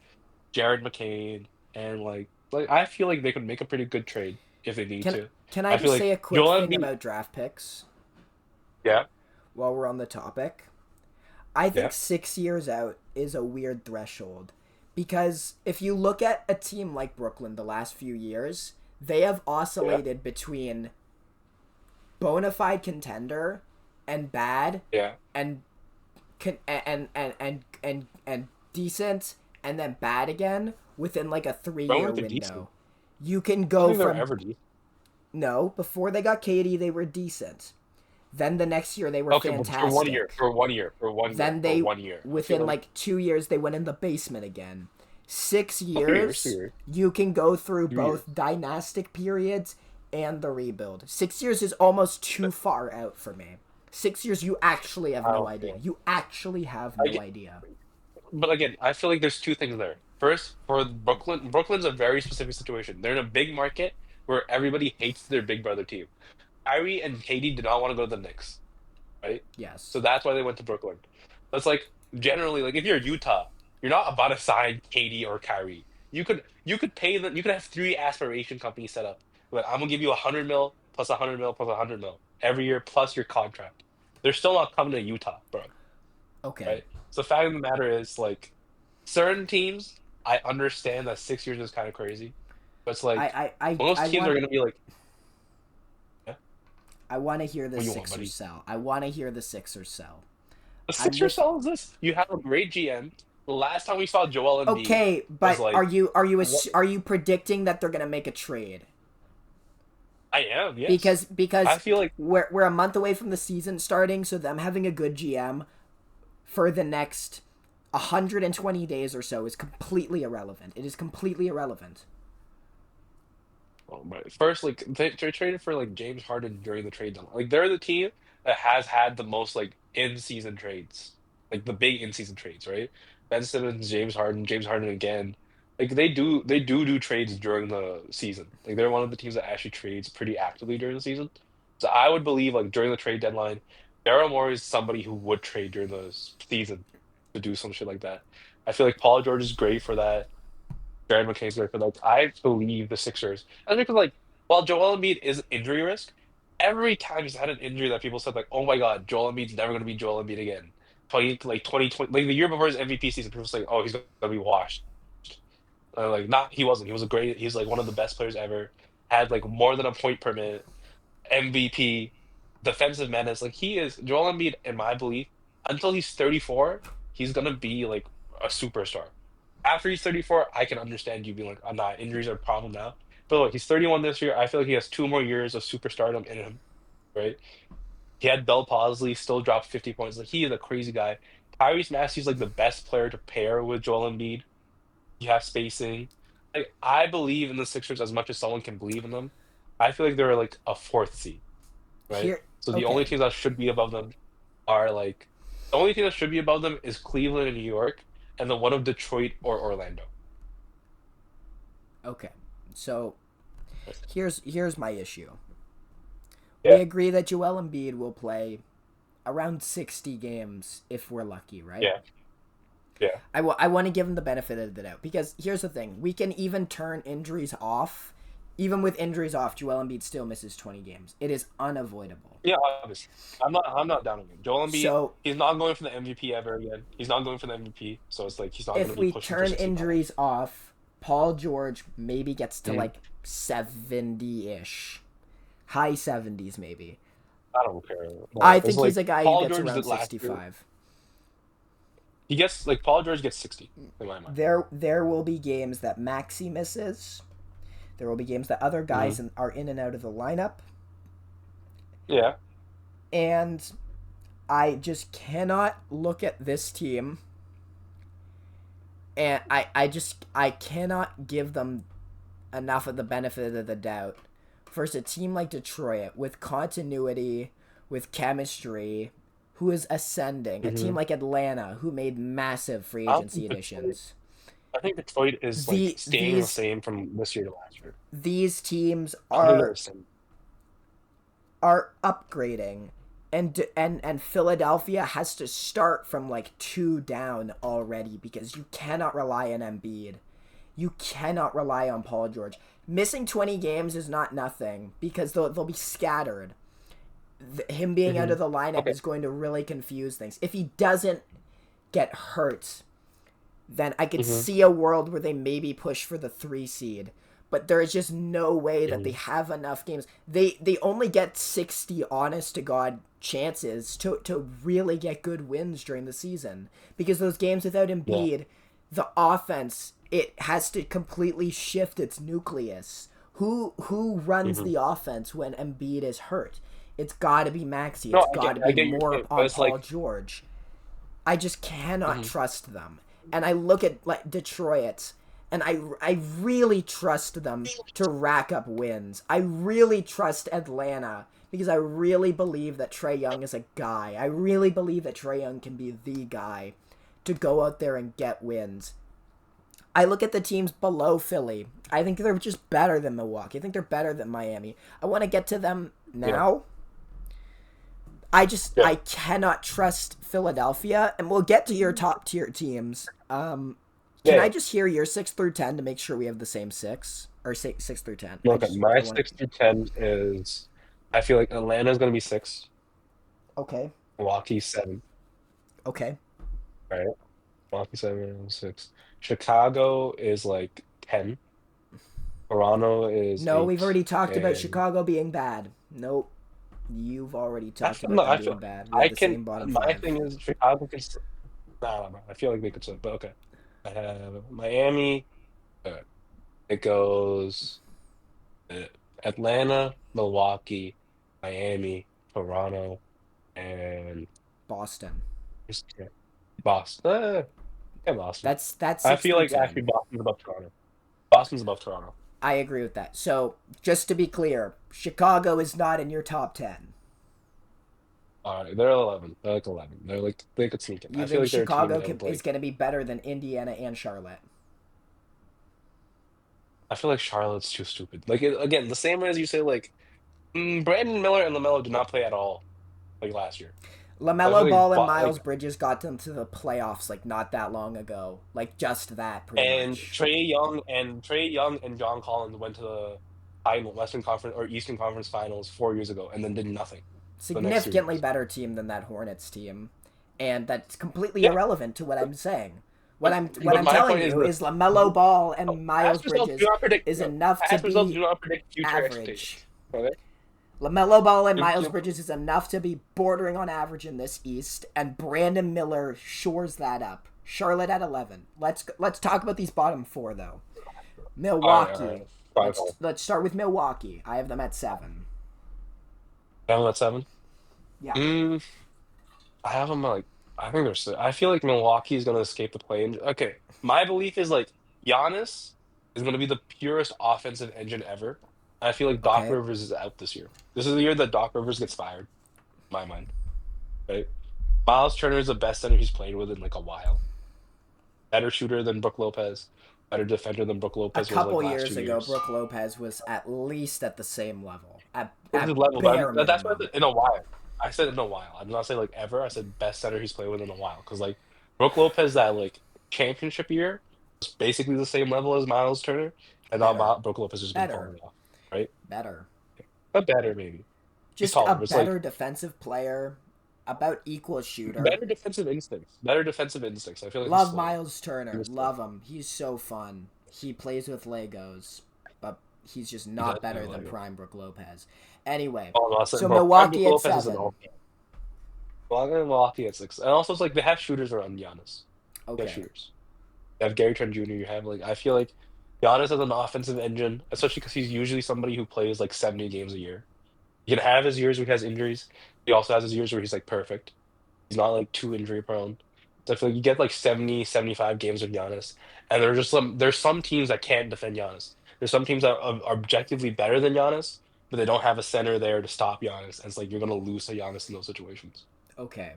Jared McCain, and like I feel like they could make a pretty good trade if they need Can to. can I I feel just like say a quick Joel thing Embiid, about draft picks yeah, while we're on the topic? I yeah, think 6 years out is a weird threshold because if you look at a team like Brooklyn the last few years, they have yeah, oscillated between bona fide contender and bad yeah. and and decent and then bad again within like a three When were year they decent? window. You can I don't go think they were from ever decent. no, before they got Katie they were decent. Then the next year they were Okay, but for 1 year, fantastic. for 1 year, for 1 year, Then for they 1 year. I feel within like 2 years they went in the basement again. Six like 3 years, years 3 years, you can go through 3 years. both dynastic periods and the rebuild. 6 years is almost too far out for me. 6 years you actually have I no don't idea. think. You actually have I no get, idea. but again, I feel like there's two things there. First, for Brooklyn, Brooklyn's a very specific situation. They're in a big market where everybody hates their big brother team. Kyrie and Katie did not want to go to the Knicks, right? So Yes. that's why they went to Brooklyn. That's like generally like if you're Utah, you're not about to sign Katie or Kyrie. You could pay them. You could have 3 aspiration companies set up. Like I'm gonna give you 100 mil plus 100 mil plus 100 mil every year plus your contract. They're still not coming to Utah, bro. Okay. Right? So the fact of the matter is like certain teams. I understand that 6 years is kind of crazy, but it's I like I I, most I teams are want gonna be like, yeah, I want to hear the what do you want, Sixers buddy? sell. I want to hear the Sixers sell. The I'm Sixers just sells this. You have a great GM. The last time we saw Joel Embiid Okay, was but like what? are you predicting that they're gonna make a trade? I am, yes. I Because feel like we're a month away from the season starting, so them having a good GM for the next 120 days or so is completely irrelevant. It is completely irrelevant. but first, like they traded for like James Harden during the trade deadline. Like they're the team that has had the most like in-season trades, like the big in-season trades, right? Ben Simmons, James Harden again. Like they do trades during the season. Like they're one of the teams that actually trades pretty actively during the season. So I would believe like during the trade deadline, Daryl Morey is somebody who would trade during the season to do some shit like that. I feel like Paul George is great for that. Jared McKay's great for that. I believe the Sixers. And because like while Joel Embiid is injury risk, every time he's had an injury that people said like, oh my god, Joel Embiid's never gonna be Joel Embiid again. 2020 like the year before his MVP season, people was like, oh, he's gonna be washed. Like not he wasn't. He was a great he's like one of the best players ever. Had like more than a point per minute, MVP, defensive menace. Like he is Joel Embiid, in my belief, until he's 34, he's gonna be like a superstar. After he's 34, I can understand you being like, I'm not, injuries are a problem now. But look, he's 31 this year. I feel like he has 2 more years of superstardom in him, right? He had Bell Bosley, still dropped 50 points. Like, he is a crazy guy. Tyrese Maxey's like the best player to pair with Joel Embiid. You have spacing. Like, I believe in the Sixers as much as someone can believe in them. I feel like they're like a fourth seed, right? Here, So the only okay, teams that should be above them are like, the only team that should be above them is Cleveland and New York, and the one of Detroit or Orlando. okay. So here's my issue. We Yeah. agree that Joel Embiid will play around 60 games if we're lucky, right? Yeah. Yeah. I want to give him the benefit of the doubt because here's the thing: we can even turn injuries off. Even with injuries off, Joel Embiid still misses 20 games. It is unavoidable. Yeah, obviously. I'm not down on him. Joel Embiid, So he's not going for the MVP ever again. He's not going for the MVP, so it's like he's not going if to be we pushing for turn 65. injuries off, Paul George maybe gets to Mm, like 70-ish, high 70s maybe. I don't care. I No, it's think he's like a guy who Paul gets George around did last year. 65. He gets like Paul George gets 60 in my mind. There will be games that Maxi misses. There will be games that other Hmm. guys are in and out of the lineup, Yeah. and I just cannot look at this team and I cannot give them enough of the benefit of the doubt versus a team like Detroit with continuity, with chemistry, who is ascending. A team Hmm. like Atlanta who made massive free I don't agency think Detroit. additions. I think Detroit is like The staying the these same from this year to last year. these teams I don't think they're the same. are upgrading, and Philadelphia has to start from like 2 down already because you cannot rely on Embiid. You cannot rely on Paul George. Missing 20 games is not nothing because they'll be scattered. Him being out Hmm. of the lineup Okay. is going to really confuse things. If he doesn't get hurt, then I could Hmm. see a world where they maybe push for the 3 seed. But there is just no way that they Hmm. have enough games. They only get 60 honest to God chances to really get good wins during the season. Because those games without Yeah. Embiid, the offense, it has to completely shift its nucleus. Who runs Hmm. the offense when Embiid is hurt? It's got to be Maxi. No, It's got to I be get your more point, but on it's like, Paul George. I just cannot mhm. trust them. And I look at like Detroit, and I really trust them to rack up wins. I really trust Atlanta because I really believe that Trae Young is a guy. I really believe that Trae Young can be the guy to go out there and get wins. I look at the teams below Philly. I think they're just better than Milwaukee. I think they're better than Miami. I want to get to them Yeah. now. Yeah. I cannot trust Philadelphia, and we'll get to your top tier teams. Can I Yeah. just hear your 6 through 10 to make sure we have the same six or 6 through 10? Okay, my I want 6 through 10 is I feel like Atlanta's gonna be 6, okay, Milwaukee 7, okay. right? Milwaukee 7, 6. Chicago is like 10. Toronto is No, we've 8, already talked about and Chicago being bad. Nope, you've already I talked feel about no, them I being feel bad. We I have the can. same bottom My five. thing is Chicago can. No. I feel like they could slip, but okay. I have Miami. It goes uh, Atlanta, Milwaukee, Miami, Toronto, and Boston. Boston. Yeah, Boston. That's I 6 feel through like actually 10. Boston's above Toronto. Boston's above Toronto. I agree with that. So, just to be clear, Chicago is not in your top 10. All right, they're 11. They're like 11. They could sneak in. You I feel think like they're a team Chicago that would is like. going to be better than Indiana and Charlotte? I feel like Charlotte's too stupid. Like again, the same way as you say, like Brandon Miller and LaMelo did not play at all like last year. So I feel LaMelo like Ball and like Miles Bridges got them to the playoffs like not that long ago. Like just that, pretty and much. Trey Young and John Collins went to the final Western Conference or Eastern Conference Finals 4 years ago and then did nothing the next three Significantly years. better team than that Hornets team, and that's completely Yeah, irrelevant to what I'm saying. What but, I'm but my telling point is you this: is LaMelo Ball and Miles ask yourself, do Bridges not predict. is enough to Ask yourself, be do not predict future average. expectations. Okay. LaMelo Ball and You- Miles you- Bridges is enough to be bordering on average in this East, and Brandon Miller shores that up. Charlotte at 11. Let's talk about these bottom four though. all Milwaukee. right. Five. Let's start with Milwaukee. I have them at 7. Seven at seven. Yeah. Mm, I have them like I think they're. I feel like Milwaukee is going to escape the play-in. Okay, my belief is like Giannis is going to be the purest offensive engine ever. I feel like Doc Okay. Rivers is out this year. This is the year that Doc Rivers gets fired, in my mind. Right? Miles Turner is the best center he's played with in like a while. Better shooter than Brook Lopez. Better defender than Brook A Lopez was like couple last years two ago, years. Brook Lopez was at least at the same level. What's his At level? bare That's what I minimum. said in a while. I said in a while. I did not say like ever. I said best center he's played with in a while. Because like Brook Lopez that like championship year was basically the same level as Miles Turner, and now Better. Brook Lopez has just been Better. falling off. Right? Better. But better maybe. He's Just a taller. But it's better like defensive player. About equal shooter. better defensive instincts. Better defensive instincts. I feel like he's Love slow. Miles He Turner. was slow. Love him. He's so fun. He plays with Legos, but he's just He does not play better with than Legos. Prime Brook Lopez. Anyway, Oh no, I said so bro. Prime Brook Milwaukee at Lopez is an 7. all. Well, I'm going Milwaukee at 6. And also it's like they have shooters around Giannis. They have Okay. shooters. You have Gary Trent Jr. You have like I feel like Giannis is an offensive engine, especially because he's usually somebody who plays like 70 games a year. He can have his years where he has injuries. He also has his years where he's like perfect. He's not like too injury prone. So I feel like you get like 70, 75 games with Giannis, and there's some teams that can't defend Giannis. There's some teams that are objectively better than Giannis, but they don't have a center there to stop Giannis. And it's like you're gonna lose to Giannis in those situations. Okay.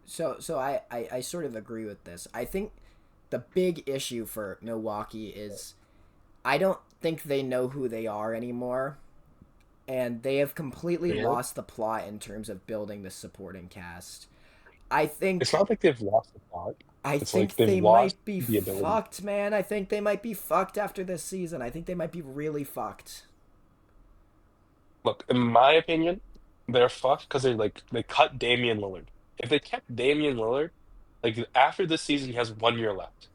So I sort of agree with this. I think the big issue for Milwaukee is I don't think they know who they are anymore. And they have completely Really? lost the plot in terms of building the supporting cast. I It's think not like they've lost the plot. I It's think like they've they lost might be the ability. fucked, man. I think they might be fucked after this season. I think they might be really fucked. Look, in my opinion, they're fucked because they cut Damian Lillard. If they kept Damian Lillard, like after this season, he has 1 year left,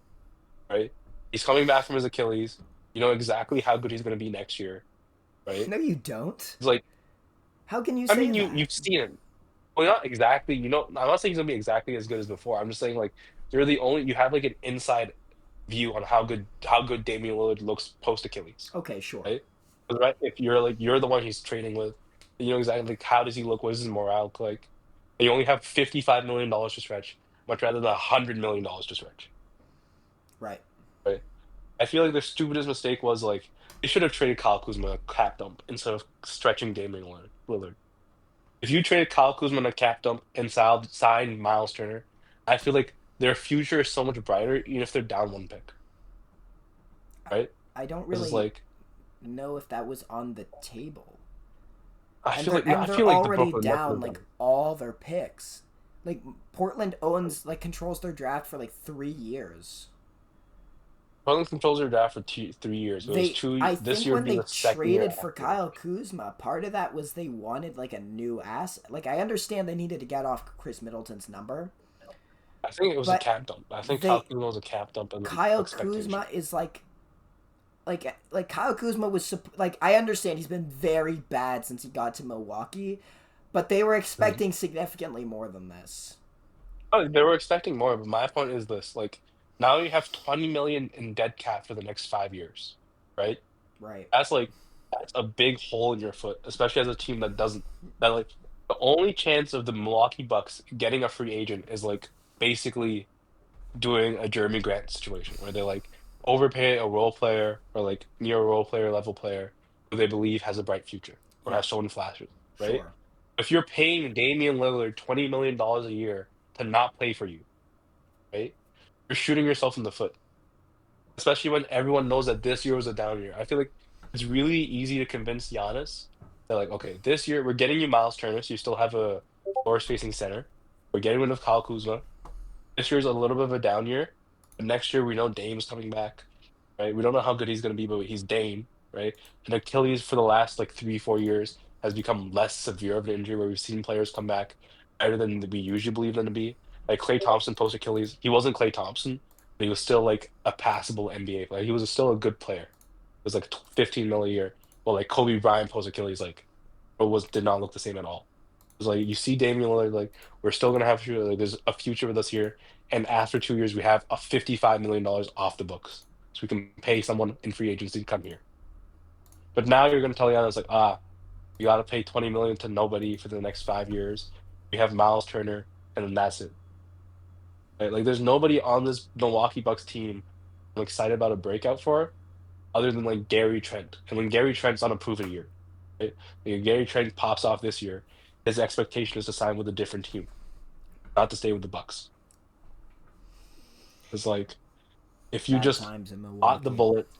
right? He's coming back from his Achilles. You know exactly how good he's going to be next year, right? No, you don't. It's like, How can you I say mean, that? you've seen him. Well, not exactly. You know, I'm not saying he's going to be exactly as good as before. I'm just saying like you have like an inside view on how good Damian Lillard looks post Achilles, Okay, sure. right? 'Cause, right, if you're the one he's trading with, you know exactly like how does he look, what does his morale look like? And you only have $55 million to stretch, much rather than $100 million to stretch, Right. right? I feel like the stupidest mistake was like they should have traded Kyle Kuzma a cap dump instead of stretching Damian Lillard. If you traded Kyle Kuzma a cap dump and signed Miles Turner, I feel like their future is so much brighter, even if they're down one pick, right? I don't This is really like know if that was on the table. I And feel they're like no, I and they're feel like the already Brooklyn Nets down would have like done all their picks. Like Portland owns like controls their draft for like 3 years. Portland controls their draft for 3 years. It was I this think year when being they the second year traded for after. Kyle Kuzma, part of that was they wanted like a new asset. Like I understand they needed to get off Chris Middleton's number, I think it was a but cap dump. I think Kyle they Kuzma was a cap dump and like Kyle expectation. Kuzma is like Kyle Kuzma was like I understand he's been very bad since he got to Milwaukee, but they were Mhm. expecting significantly more than this. Oh, they were expecting more, but my point is this: like, now you have 20 million in dead cap for the next 5 years, right? Right. That's like that's a big hole in your foot, especially as a team that doesn't that like the only chance of the Milwaukee Bucks getting a free agent is like basically doing a Jeremy Grant situation where they like overpay a role player or like near a role player level player who they believe has a bright future or Yeah. has shown flashes, right? Sure. If you're paying Damian Lillard $20 million a year to not play for you, right? You're shooting yourself in the foot, especially when everyone knows that this year was a down year. I feel like it's really easy to convince Giannis that like, okay, this year we're getting you Miles Turner, so you still have a forward-facing center. We're getting rid of Kyle Kuzma. This year's a little bit of a down year, but next year we know Dame's coming back, right? We don't know how good he's going to be, but he's Dame, right? And Achilles for the last like 3, 4 years has become less severe of an injury where we've seen players come back better than we usually believe them to be. Like Klay Thompson post Achilles, he wasn't Klay Thompson, but he was still like a passable NBA player. He was still a good player. It was like 15 mil a year. Well, like Kobe Bryant post Achilles, like did not look the same at all. It was like you see Damian Lillard, like we're still gonna have like there's a future with us here, and after 2 years we have a $55 million off the books, so we can pay someone in free agency to come here. But now you're gonna tell Giannis like, you got to pay 20 million to nobody for the next 5 years. We have Miles Turner, and then that's it. Right? Like there's nobody on this Milwaukee Bucks team I'm excited about a breakout for, other than like Gary Trent. And when Gary Trent's on a proven year, right? Like, Gary Trent pops off this year, his expectation is to sign with a different team, not to stay with the Bucks. It's like if you Bad just times in bought the Milwaukee. bullet,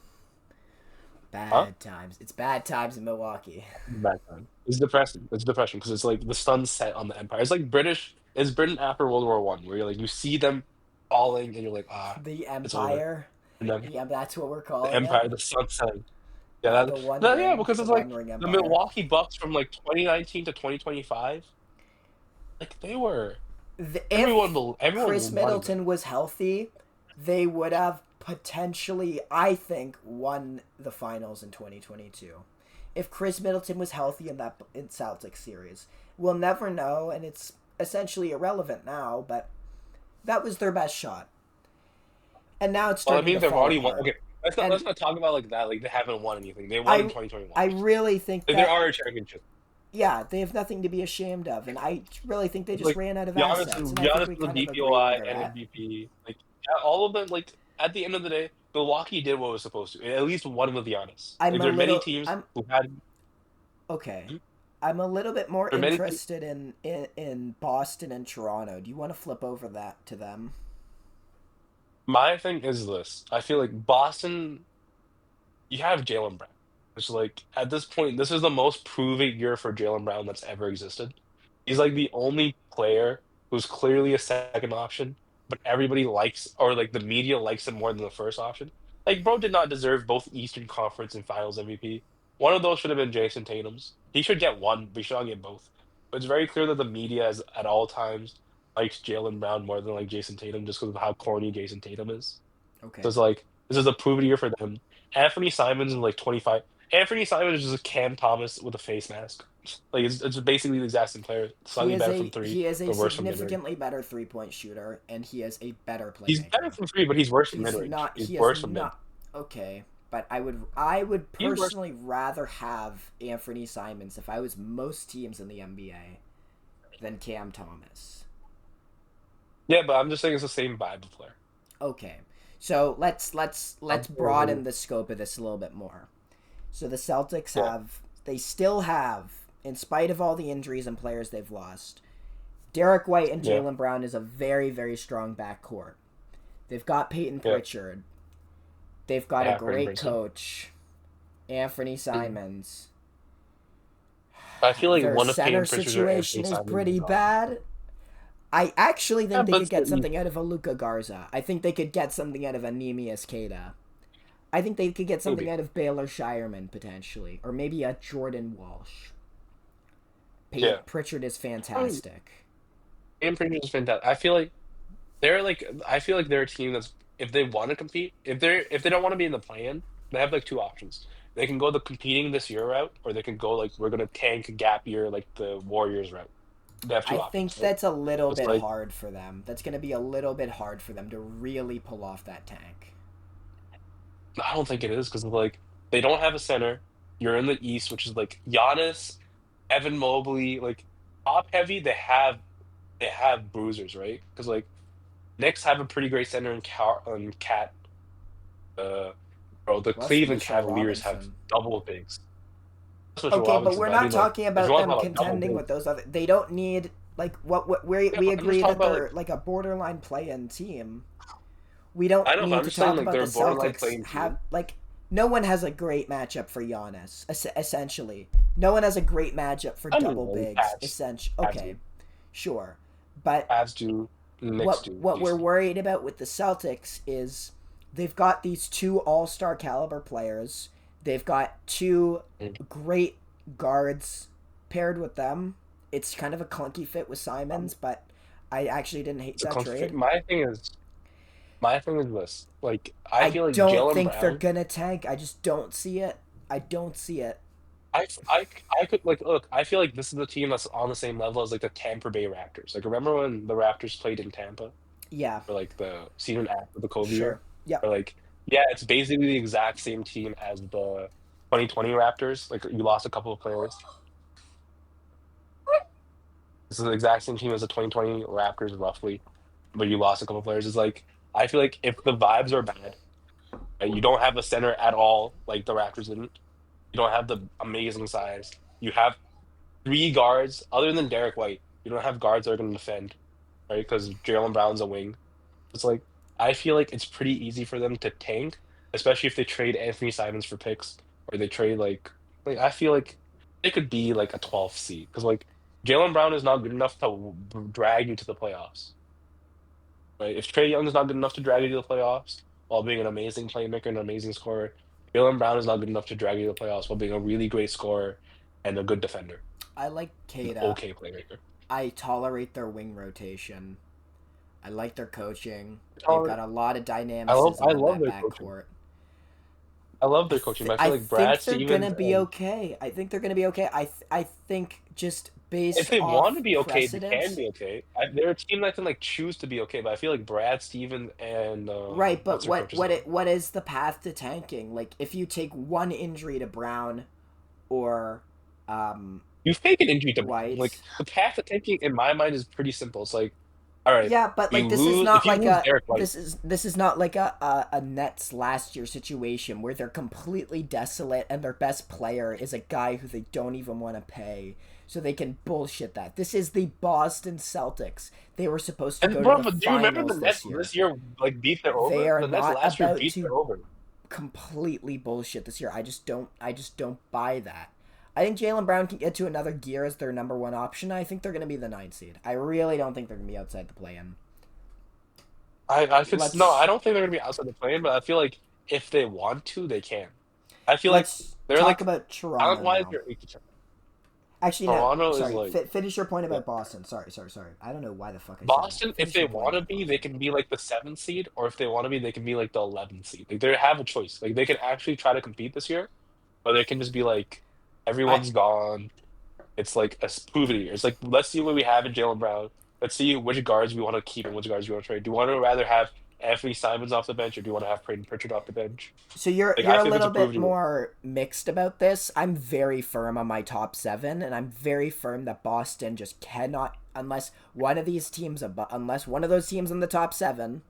huh? Bad times. It's bad times in Milwaukee. Bad time. It's depressing. It's depression because it's like the sun's set on the empire. It's like British. It's Britain after World War One, where you're like you see them falling and you're like, The it's over. Empire. And then Yeah, that's what we're the calling it. empire, the sun setting. Yeah, The One yeah, Ring. because The it's like One Ring the Empire. Milwaukee Bucks from like 2019 to 2025. Like they were If Chris everyone wanted them. Middleton was healthy, they would have potentially, I think, won the finals in 2022. If Chris Middleton was healthy in Celtics series, we'll never know, and it's essentially irrelevant now. But that was their best shot, and now it's Well, I starting mean, to they've fall already won. apart. Okay, And let's not talk about like that. Like they haven't won anything. They won in I 2021. I really think Like, there that, are a championship. yeah, they have nothing to be ashamed of, and I really think they It's just like ran out of Giannis assets, and and I think Giannis we was a kind of agree DPOI where they're and at. MVP. Like yeah, all of them. Like at the end of the day, Milwaukee did what it was supposed to. At least one with Giannis. I'm Like a there are many little teams I'm who had. okay. I'm a little bit more There are many. interested in Boston and Toronto. Do you want to flip over that to them? My thing is this. I feel like Boston. You have Jalen Brown. It's like at this point, this is the most proven year for Jalen Brown that's ever existed. He's like the only player who's clearly a second option, but everybody likes or like the media likes him more than the first option. Like, bro did not deserve both Eastern Conference and Finals MVP. One of those should have been Jason Tatum's. He should get one, but he should not get both. But it's very clear that the media is at all times likes Jalen Brown more than like Jason Tatum just because of how corny Jason Tatum is. So Okay. it's like this is a proven year for them. Anthony Simons is like 25. Anthony Simons is just a Cam Thomas with a face mask. Like it's basically the exact same player, slightly better from three, He is a but worse from mid range. significantly better 3-point shooter, and he is a better He's better playmaker. from three, but he's worse from mid range. He's He is worse from mid. not okay. But I would He's worse. personally rather have Anthony Simons if I was most teams in the NBA than Cam Thomas. Yeah, but I'm just saying it's the same vibe of player. Okay. So let's broaden the scope of this a little bit more. So the Celtics Yeah, still have, in spite of all the injuries and players they've lost, Derek White and yeah, Jaylen Brown is a very, very strong backcourt. They've got Peyton yeah. Pritchard. They've got a Yeah, pretty great impressive. coach, Anthony Mhm. Simons. I feel like Their one of center Peyton Pritchard or Anthony situation is Simons is pretty gone. bad. I actually Yeah, think they but could get still, something out of a Luka Garza. I think they could get something out of a Neemias Queta. I think they could get something maybe. out of Baylor Shireman potentially, or maybe a Jordan Walsh. Yeah. Pritchard is I mean, fantastic. Peyton Pritchard is fantastic. I feel like they're a team that's if they want to compete, if they don't want to be in the plan, they have like two options. They can go the competing this year route, or they can go like we're gonna tank a gap year like the Warriors route. They have two I options. think that's a little It's bit like, hard for them. That's going to be a little bit hard for them to really pull off that tank. I don't think it is because like they don't have a center. You're in the East, which is like Giannis, Evan Mobley, like top heavy. They have bruisers, right? Because like Knicks have a pretty great center in Cat. Uh, bro, the Plus Cleveland Mitchell Cavaliers have Robinson. double bigs. That's Mitchell Okay, but Robinson, we're but I not mean like talking if you about want to them talk about double contending bigs, with those other. They don't need like what yeah, we but I'm just agree talking that about they're like like a borderline play-in team. We I don't know, but need I'm to just saying talk like about they're the a borderline Celtics playing have team. like no one has a great matchup for Giannis. Essentially, no one has a great matchup for I mean, double like, bigs. Cavs Okay, do, sure, but Cavs do, Knicks do, what we're decent. worried about with the Celtics is they've got these two all-star caliber players. They've got two great guards paired with them. It's kind of a clunky fit with Simons, but I actually didn't hate It's a that clunky fit. trade. My thing is this. Like, I I feel like don't Jalen think they're Brown. gonna tank. I just don't see it. I don't see it. I, I could like look. I feel like this is the team that's on the same level as like the Tampa Bay Raptors. Like, remember when the Raptors played in Tampa Yeah, for like the season after the COVID year? sure. Yep. Or like, yeah, it's basically the exact same team as the 2020 Raptors. Like, you lost a couple of players. This is the exact same team as the 2020 Raptors, roughly, but you lost a couple of players. It's like I feel like if the vibes are bad, right, you don't have a center at all, like the Raptors didn't. You don't have the amazing size. You have three guards, other than Derek White. You don't have guards that are going to defend, right? Because Jalen Brown's a wing. It's like I feel like it's pretty easy for them to tank, especially if they trade Anthony Simons for picks or they trade like I feel like it could be like a 12th seed because like Jalen Brown is not good enough to drag you to the playoffs, right? If Trey Young is not good enough to drag you to the playoffs while being an amazing playmaker and an amazing scorer, Jalen Brown is not good enough to drag you to the playoffs while being a really great scorer and a good defender, I like an Kada. okay playmaker. I tolerate their wing rotation. I like their coaching. They've Oh, got a lot of I love dynamicism I in love that their coaching. backcourt. I love their coaching, but I I feel like Brad think they're gonna Stevens be and okay. I think they're gonna be okay. I think just if based they want to off be okay, they can precedent, be okay. They're a team that can like choose to be okay, but I feel like Brad Stevens and right? But what's their coach's name? what is the path to tanking? Like if you take one injury to Brown or You fake an injury to Brown. Like White. the path to tanking in my mind is pretty simple. It's like, all right, Yeah, but we like this is lose if not you like lose Derek White. this is not like a Nets last year situation where they're completely desolate and their best player is a guy who they don't even want to pay, so they can bullshit that. This is the Boston Celtics. They were supposed to And go bro, to the but do you remember the finals Nets this year. this year like beat their They over? are The Nets not last year about beat their to over. completely bullshit this year. I just don't buy that. I think Jalen Brown can get to another gear as their number one option. I think they're going to be the 9th seed. I really don't think they're going to be outside the play-in. I could no, I Let's don't think they're gonna be outside the plane, but I feel like if they want to, they can. I feel like let's they're talk like about talent Toronto wise, now. they're 8 to 10. Actually, no. Toronto is Sorry. like Finish your point yeah. about Boston. Sorry. I don't know why the fuck I said that. Boston. If Finish they your point want to about be, they Boston. can be like the 7th seed, or if they want to be, they can be like the 11th seed. Like they have a choice. Like they can actually try to compete this year, or they can just be like I everyone's gone. It's like a prove it year. It's like let's see what we have in Jalen Brown. Let's see which guards we want to keep and which guards we want to trade. Do you want to rather have Anthony Simons off the bench, or do you want to have Peyton Pritchard off the bench? So Like you're I a think it's a little prove it bit year. more mixed about this. I'm very firm on my top 7, and I'm very firm that Boston just cannot unless one of these teams unless one of those teams in the top 7,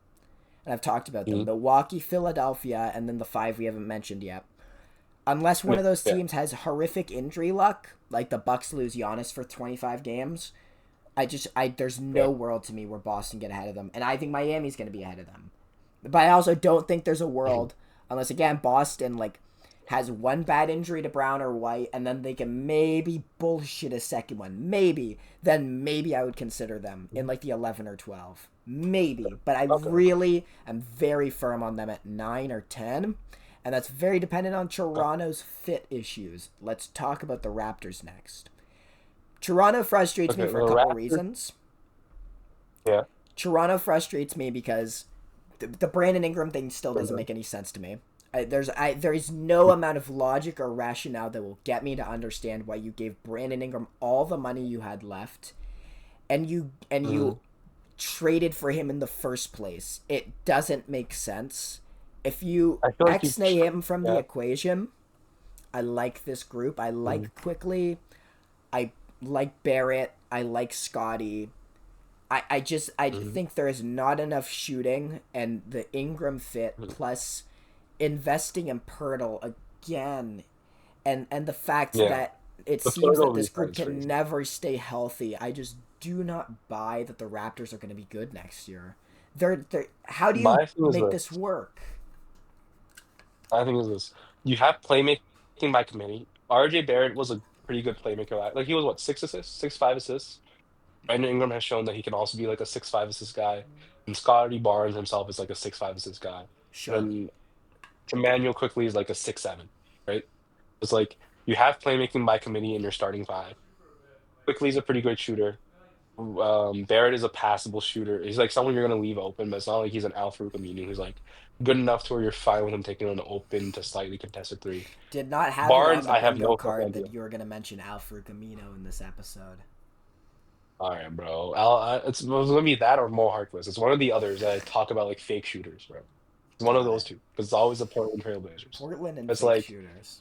and I've talked about them: Mhm. Milwaukee, Philadelphia, and then the 5 we haven't mentioned yet. Unless one of those Yeah. teams has horrific injury luck, like the Bucks lose Giannis for 25 games, there's Yeah. no world to me where Boston get ahead of them, and I think Miami's going to be ahead of them. But I also don't think there's a Mhm. world unless again Boston like has one bad injury to Brown or White, and then they can maybe bullshit a second one. Maybe then maybe I would consider them in like the 11 or 12. Maybe, but I Okay. really am very firm on them at 9 or 10. And that's very dependent on Toronto's fit issues. Let's talk about the Raptors next. Toronto frustrates me Okay. for The a couple Raptors. reasons. Yeah. Toronto frustrates me because the Brandon Ingram thing still doesn't Mhm. make any sense to me. There is no amount of logic or rationale that will get me to understand why you gave Brandon Ingram all the money you had left and you traded for him in the first place. It doesn't make sense. If you I feel like ex-nay him from the yeah. equation, I like this group. I like Quickly. I like Barrett. I like Scotty. I think there is not enough shooting, and the Ingram fit plus investing in Pirtle again, and the fact Yeah. that it The seems that Pirtle this group resigns can crazy. never stay healthy. I just do not buy that the Raptors are going to be good next year. They're how do you My thing is make this. this work? My thing is this. You have playmaking by committee. RJ Barrett was a pretty good playmaker. Like he was what, 6 assists, 6-5 assists. Brandon Ingram has shown that he can also be like a 6-5 assist guy. And Scotty Barnes himself is like a 6-5 assist guy. Sure. Then Emmanuel quickly is like a 6-7, right? It's like you have playmaking by committee in your starting five. Quickly's a pretty good shooter. Barrett is a passable shooter. He's like someone you're gonna leave open, but it's not like he's an Al-Farouq Aminu who's like good enough to where you're fine with him taking an open to slightly contested three. Did not have it on Barnes, the I have bingo no fucking card idea. that you were going to mention Al-Farouq Amino in this episode. All right, bro. It's gonna be that or Mo Harkless. It's one of the others that I talk about like fake shooters, bro. It's one of Got those it. two because it's always the Portland Trailblazers. Portland and It's fake like shooters.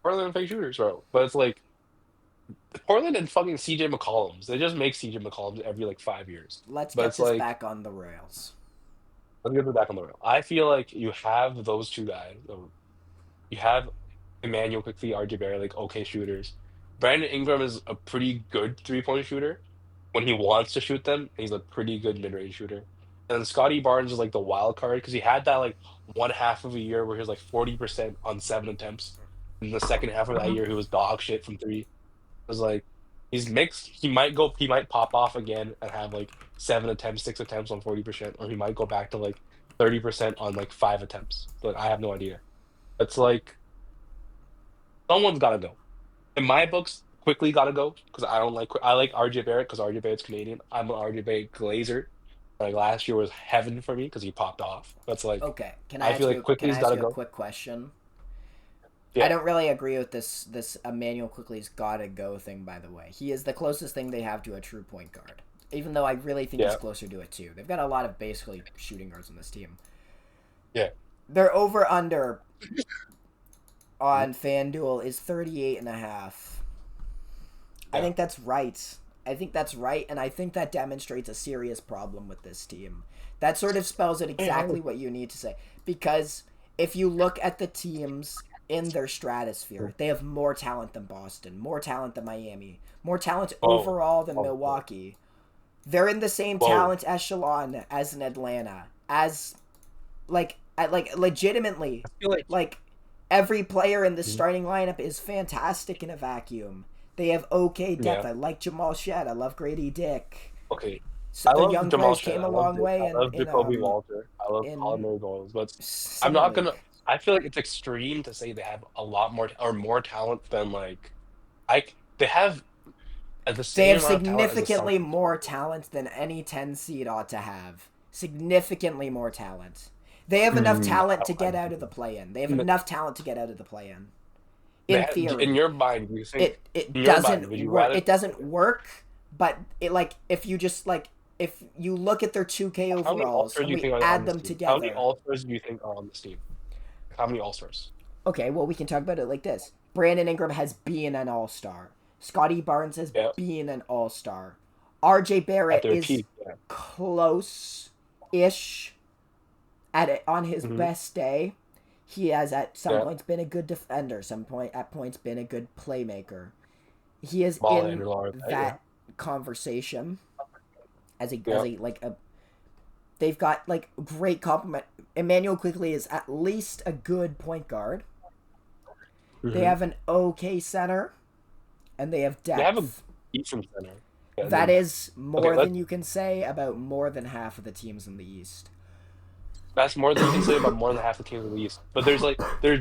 Portland and fake shooters, bro. But it's like Portland and fucking CJ McCollums. They just make CJ McCollums every like 5 years. Let's But get it's this like back on the rails. let's get back on the rail. I feel like you have those two guys. You have Emmanuel quickly, RJ Barrett, like okay shooters. Brandon Ingram is a pretty good 3-point shooter. When he wants to shoot them, he's a pretty good mid-range shooter. And then Scotty Barnes is like the wild card because he had that like one half of a year where he was like 40% on 7 attempts. In the second half of that year, he was dog shit from three. It was like he's mixed. He might pop off again and have like 7 attempts, 6 attempts on 40%, or he might go back to like 30% on like 5 attempts. But I have no idea. It's like someone's got to go. In my books, quickly got to go because I like RJ Barrett because RJ Barrett's Canadian. I'm an RJ Barrett glazer. Like last year was heaven for me because he popped off. That's like Okay, I feel like can I quickly's got ask to you a go. quick question? I Yeah, don't really agree with this Emmanuel Quickly's gotta go thing, by the way. He is the closest thing they have to a true point guard. Even though I really think he's yeah, closer to it too. They've got a lot of basically shooting guards on this team. yeah. Their over under on FanDuel is 38.5. I Yeah. think that's right. And I think that demonstrates a serious problem with this team. That sort of spells it exactly what you need to say. Because if you look at the teams in their stratosphere, they have more talent than Boston, more talent than Miami, more talent overall than Milwaukee. They're in the same talent echelon as an Atlanta, as like legitimately, I feel like every player in the starting lineup is fantastic in a vacuum. They have okay depth. yeah. I like Jamal Shed. I love Grady Dick. Okay. So I the love young Jamal players Shed. came a long way I love Jacoby Walter. I love Colin in Murray Goals, but I'm summer not gonna. league. I feel like it's extreme to say they have a lot more or more talent than like I. They have the They same have amount of talent as the significantly Celtics. more talent than any 10 seed ought to have. Significantly more talent. They have enough talent to get out of the play-in. They have enough talent to get out of the play-in. In In theory. your mind, do you think? It In your mind, would doesn't you work. rather? It doesn't work, but it like if you just like if you look at their 2K How many All overalls Stars and do you we think are on add this them team? How many together. All Stars do you think are on this team? How many All Stars? Okay, well we can talk about it like this. Brandon Ingram has been an all-star. Scotty Barnes has Yeah, been an all-star. RJ at Barrett their is peak. Yeah. close-ish at it on his Hmm. best day. He has at some Yeah. points been a good defender, at points been a good playmaker. He is Ball in handler, all right. Yeah. that conversation as Yeah. a like a they've got like great compliment. Emmanuel Quickly is at least a good point guard. They Hmm. have an okay center and they have They have a depth. decent center. Yeah, That is okay, more than you can say about more than half of the teams in the East. that's more than you can say about more than half the teams in the East. But there's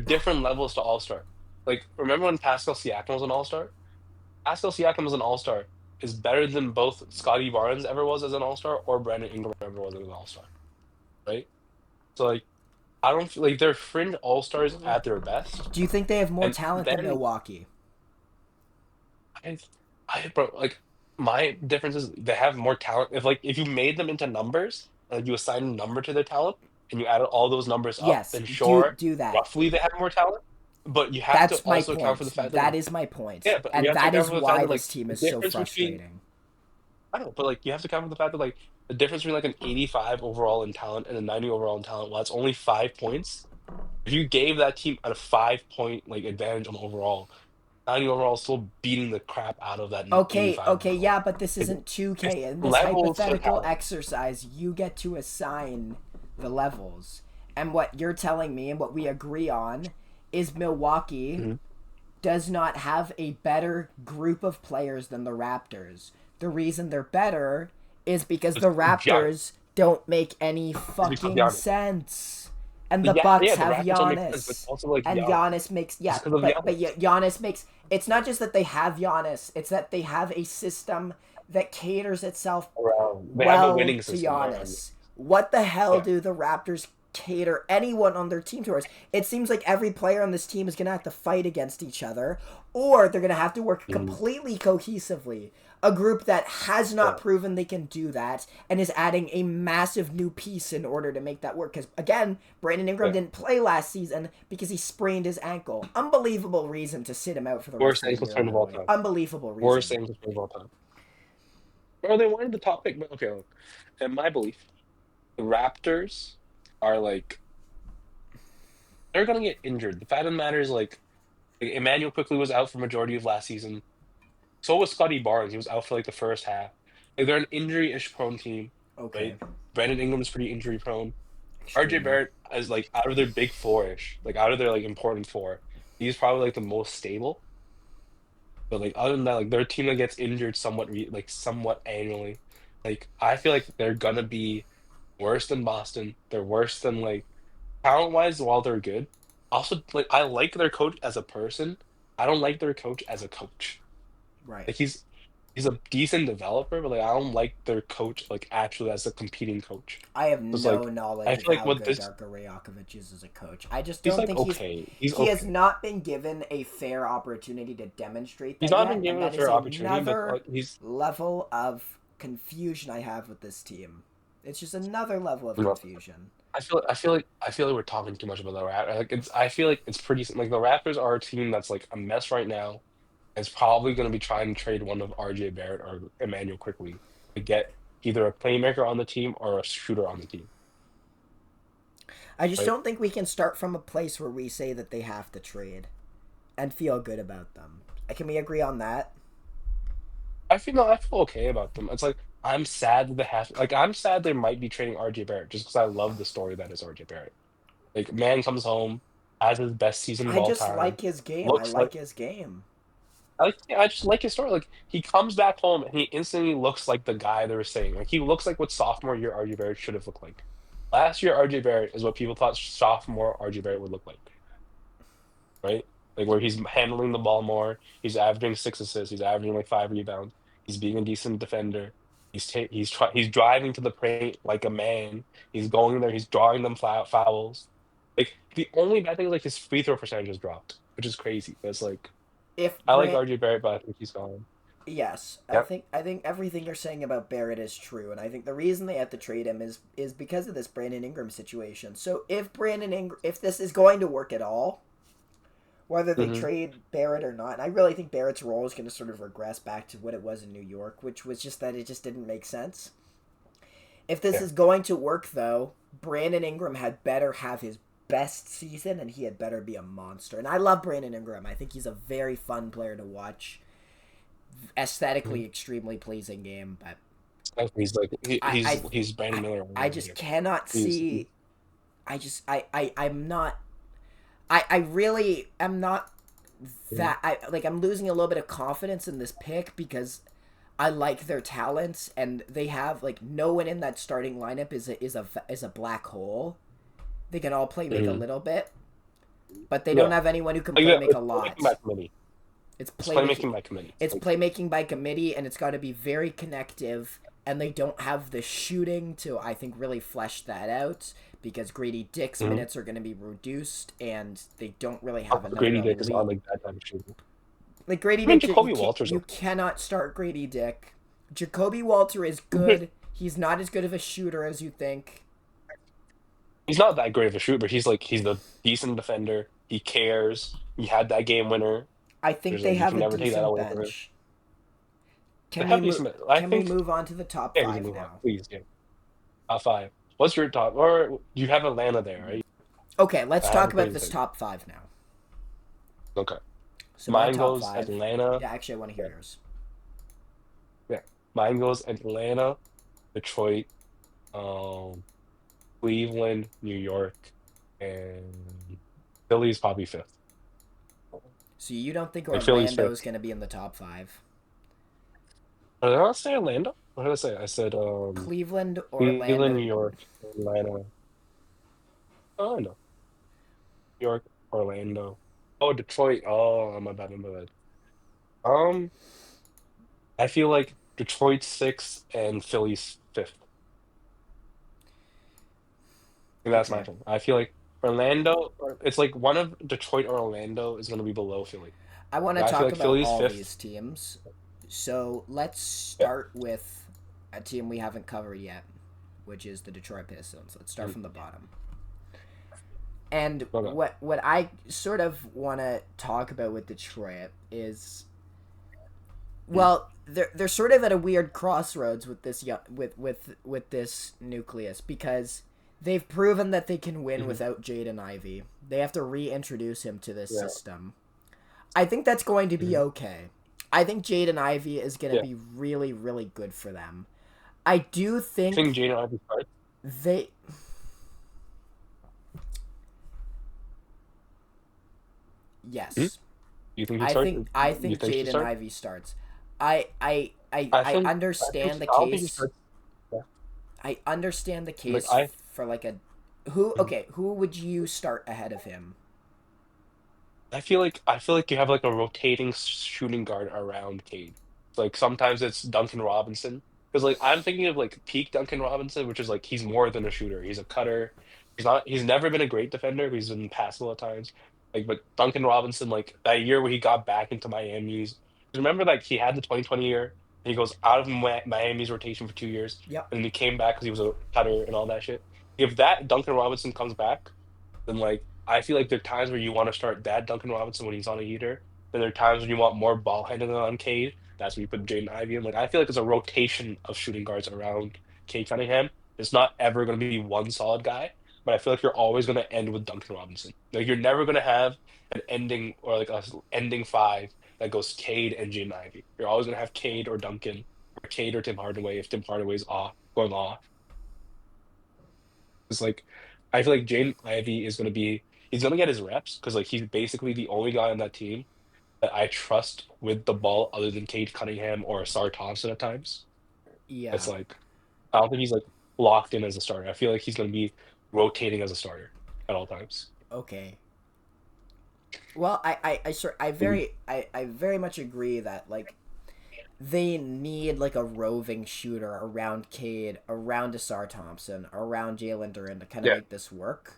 different levels to All Star. Like remember when Pascal Siakam was an All Star? Pascal Siakam as an All Star is better than both Scotty Barnes ever was as an All Star or Brandon Ingram ever was as an All Star, right? So like I don't feel like they're fringe All Stars at their best, Do you think they have more and talent than then Milwaukee? I, bro, like my difference is they have more talent. If you made them into numbers, like you assign a number to their talent, and you added all those numbers up, Yes, then do sure, do that. roughly they have more talent. But you have to That's my also account for the point. fact that That like is my point. yeah, but you And have to that account is for the fact why that like this team the is so difference between frustrating. I don't know, but like you have to account for the fact that like the difference between like an 85 overall in talent and a 90 overall in talent, well, it's only 5 points. If you gave that team a 5 point like advantage on overall, 90 overall is still beating the crap out of that Okay, 85 okay, overall. yeah, but this It, isn't it's 2K. In this levels to hypothetical talent. exercise, you get to assign the levels. And what you're telling me and what we agree on is Milwaukee Mhm. does not have a better group of players than the Raptors. The reason they're better is because It's the Giannis. Raptors don't make any It's because fucking Giannis. sense. And the Yeah, Bucks yeah, the have Raptors don't make sense, but Giannis. also like And Giannis. Giannis makes It's yeah, because of but Giannis. Giannis makes it's not just that they have Giannis, it's that they have a system that caters itself Around. They have a well winning to system around. Giannis. What the hell Yeah. do the Raptors cater anyone on their team towards? It seems like every player on this team is going to have to fight against each other, or they're going to have to work Mhm. completely cohesively. A group that has not Yeah. proven they can do that and is adding a massive new piece in order to make that work. Because, again, Brandon Ingram Yeah. didn't play last season because he sprained his ankle. Unbelievable reason to sit him out for the rest Worst of the ankle year, sprain by of the all way. time. Unbelievable Worst reason. ankle sprain of all time. Bro, they wanted the top pick, but okay, look. In my belief, the Raptors are like they're gonna get injured. The fact of the matter is like, Emmanuel quickly was out for majority of last season. So was Scotty Barnes. He was out for like the first half. Like they're an injury-ish prone team, Okay. right? Brandon Ingram's pretty injury prone. RJ Extremely. Barrett is like out of their big four-ish, like out of their like important four, he's probably like the most stable. But like other than that, like they're a team that gets injured like somewhat annually. Like I feel like they're gonna be worse than Boston. They're worse than like talent-wise while they're good. Also, like I like their coach as a person. I don't like their coach as a coach. Right. Like he's a decent developer, but like I don't like their coach like actually as a competing coach. I have It's no like knowledge I of feel like how what good this Darko Rajakovic is as a coach. I just he's don't like think okay. He's he has okay. not been given a fair opportunity to demonstrate He's that not been yet, and given a that is fair opportunity, but another he's level of confusion I have with this team. It's just another level of you know, confusion. I feel like we're talking too much about the Raptors. Like I feel like it's pretty like the Raptors are a team that's like a mess right now. It's probably going to be trying to trade one of RJ Barrett or Emmanuel quickly to get either a playmaker on the team or a shooter on the team, I just right? don't think we can start from a place where we say that they have to trade and feel good about them. Can we agree on that? I feel okay about them. It's like I'm sad that they have like I'm sad they might be trading RJ Barrett just because I love the story that is RJ Barrett. Like man comes home, has his best season of I all just time, like his game. I looks like like his game. I just like his story. Like he comes back home and he instantly looks like the guy they were saying. Like he looks like what sophomore year RJ Barrett should have looked like. Last year RJ Barrett is what people thought sophomore RJ Barrett would look like, right? Like where he's handling the ball more, he's averaging 6 assists, he's averaging like 5 rebounds, he's being a decent defender. He's driving to the paint like a man. He's going there. He's drawing them fouls. Like the only bad thing is like his free throw percentage has dropped, which is crazy. But it's like If I like Brant RJ Barrett, but I think he's gone. Yes, Yep. I think everything you're saying about Barrett is true, and I think the reason they have to trade him is because of this Brandon Ingram situation. So if this is going to work at all, whether they Hmm. trade Barrett or not, and I really think Barrett's role is going to sort of regress back to what it was in New York, which was just that it just didn't make sense. If this Yeah. is going to work, though, Brandon Ingram had better have his best season, and he had better be a monster. And I love Brandon Ingram. I think he's a very fun player to watch, aesthetically Mhm. extremely pleasing game, but He's like I I he's Brandon Miller all I over just again. cannot He's see. I'm not. I really am not Mhm. that. I'm losing a little bit of confidence in this pick because I like their talents and they have like no one in that starting lineup is a black hole. They can all play make a Mhm. little bit, but they don't Yeah, have anyone who can like play yeah, make it's a playmaking by lot. committee. It's It's playmaking. playmaking by committee. It's Like playmaking by committee, and it's got to be very connective. And they don't have the shooting to, I think, really flesh that out because Grady Dick's mhm. minutes are going to be reduced, and they don't really have another Grady Dick is on elite like that type of shooting. like Grady I mean, Dick. Jacoby Walters You okay. cannot start Grady Dick. Jacoby Walter is good. He's not as good of a shooter as you think. He's not that great of a shooter, but he's a decent defender. He cares. He had that game winner. I think There's they like you have can a never take that decent away from him. bench. They Can we have move? decent. I Can we think move on to the top yeah, we can 5 move on, now? please. Yeah, top five. What's your top? Or you have Atlanta there, right? Okay, let's I talk haven't about played this them. top 5 now. Okay, So my mine top goes 5. Atlanta. Yeah, actually, I want to hear Yeah, yours. yeah. Mine goes Atlanta, Detroit, um, Cleveland, New York, and Philly's probably fifth. So you don't think Like Philly's Orlando is fifth. going to be in the top 5? Did I not say Orlando? What did I say? I said Cleveland, Cleveland, Orlando. New York, Atlanta. Oh, no. New York, Orlando. Oh, Detroit. Oh, my bad, my bad. Um, I feel like Detroit's sixth and Philly's fifth. And that's my Okay. thing. I feel like Orlando, it's like one of Detroit or Orlando is going to be below Philly. I want to Like, I feel talk like about Philly's all fifth. these teams. So let's Yeah. start with a team we haven't covered yet, which is the Detroit Pistons. Let's start from the bottom. And Okay. what I sort of want to talk about with Detroit is, well, they're sort of at a weird crossroads with this with this nucleus, because they've proven that they can win Mhm. without Jaden Ivey. They have to reintroduce him to this Yeah. system. I think that's going to be Mhm. okay. I think Jaden Ivey is going to Yeah. be really, really good for them. I do I think think Jaden Ivey starts. they. Hmm? Yes, You think he starts? I You think think he Jaden starts? Ivey starts. I I I I I think understand the I don't think he case. starts. Yeah. I understand the Like case for like a who. Mhm. Okay, who would you start ahead of him? I feel like you have like a rotating shooting guard around Cade. Like sometimes it's Duncan Robinson because like I'm thinking of like peak Duncan Robinson, which is like he's more than a shooter. He's a cutter. He's not. He's never been a great defender. He's been passable at times. Like but Duncan Robinson, like that year where he got back into Miami's. Remember, like he had the 2020 year. And he goes out of Miami's rotation for 2 years, Yep. and then he came back because he was a cutter and all that shit. If that Duncan Robinson comes back, then like I feel like there are times where you want to start that Duncan Robinson when he's on a heater. Then there are times when you want more ball handling on Cade. That's when you put Jaden Ivey in. Like I feel like it's a rotation of shooting guards around Cade Cunningham. It's not ever going to be one solid guy, but I feel like you're always going to end with Duncan Robinson. Like you're never going to have an ending or like a ending five that goes Cade and Jaden Ivey. You're always going to have Cade or Duncan or Cade or Tim Hardaway if Tim Hardaway's off going off. It's like I feel like Jaden Ivey is going to be he's gonna get his reps because like he's basically the only guy on that team that I trust with the ball other than Cade Cunningham or Asar Thompson at times. It's Yeah. like I don't think he's like locked in as a starter. I feel like he's gonna be rotating as a starter at all times. Okay. Well, Mhm. I very much agree that like they need like a roving shooter around Cade, around Asar Thompson, around Jalen Duren to kind of Yeah, make this work.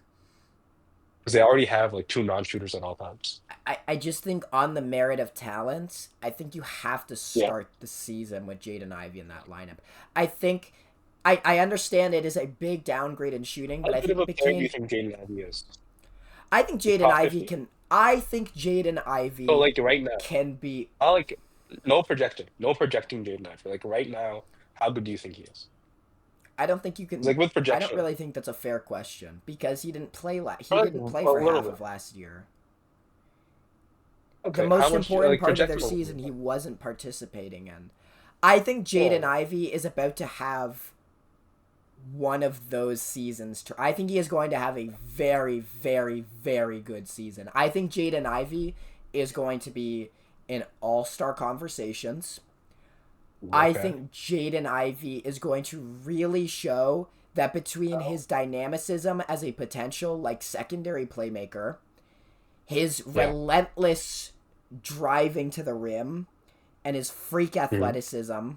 because they already have like two non-shooters at all times. I just think on the merit of talent, I think you have to Yeah. start the season with Jaden Ivey in that lineup. I think I understand it is a big downgrade in shooting, How but I good of think a player do you between think Jaden Ivey is? I think Like Jaden top Ivey 50? can I think Jaden So Ivey like right now, can be I like no projecting Jaden Ivey. Like right now, how good do you think he is? I don't think you 'Cause, can. like with I don't projection, really think that's a fair question because he didn't play. He or like didn't play a for little half bit. of last year. The Okay, how most much important like part of project their him a little season, he bit. wasn't participating in. I think Jaden Yeah. Ivey is about to have one of those seasons. I think he is going to have a very, very, very good season. I think Jaden Ivey is going to be in all-star conversations. I Okay. think Jaden Ivey is going to really show that between his dynamicism as a potential like secondary playmaker, his Yeah. relentless driving to the rim, and his freak Mhm. athleticism,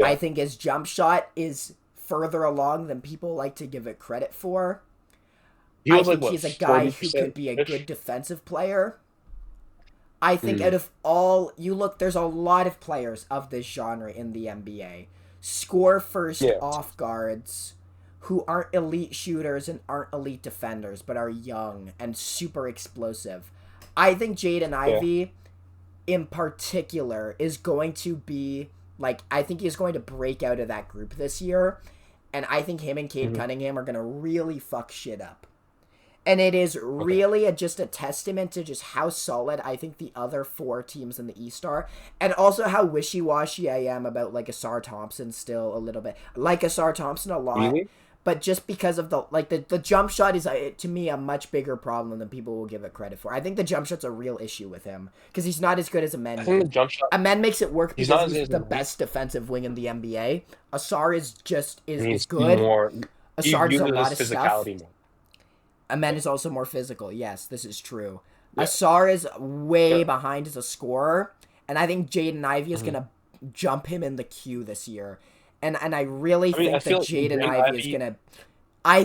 I Yeah. think his jump shot is further along than people like to give it credit for. He I was like think what, he's a guy who could 40% be a good ish? defensive player. I think out Mm. of all you look, there's a lot of players of this genre in the NBA. Score first Yeah. off guards who aren't elite shooters and aren't elite defenders, but are young and super explosive. I think Jaden Yeah. Ivey, in particular, is going to be like I think he's going to break out of that group this year, and I think him and Cade Hmm. Cunningham are gonna really fuck shit up. And it is Okay. really just a testament to just how solid I think the other four teams in the East are, and also how wishy-washy I am about like Asar Thompson still a little bit. Like Asar Thompson a lot, Really? but just because of the jump shot is to me a much bigger problem than people will give it credit for. I think the jump shot's a real issue with him because he's not as good as I think Amen. the jump shot. Amen makes it work He's because not as he's good as the him. best defensive wing in the NBA. Asar is just And is he's good. more. He Asar does a uses his lot of stuff. physicality more. Amen Yeah. is also more physical. Yes, this is true. Yeah. Asar is way Yeah. behind as a scorer, and I think Jaden Ivey is Mhm. gonna jump him in the queue this year. And I really I mean, I think that feel Jaden Jaden Ivey is Ivey. gonna. I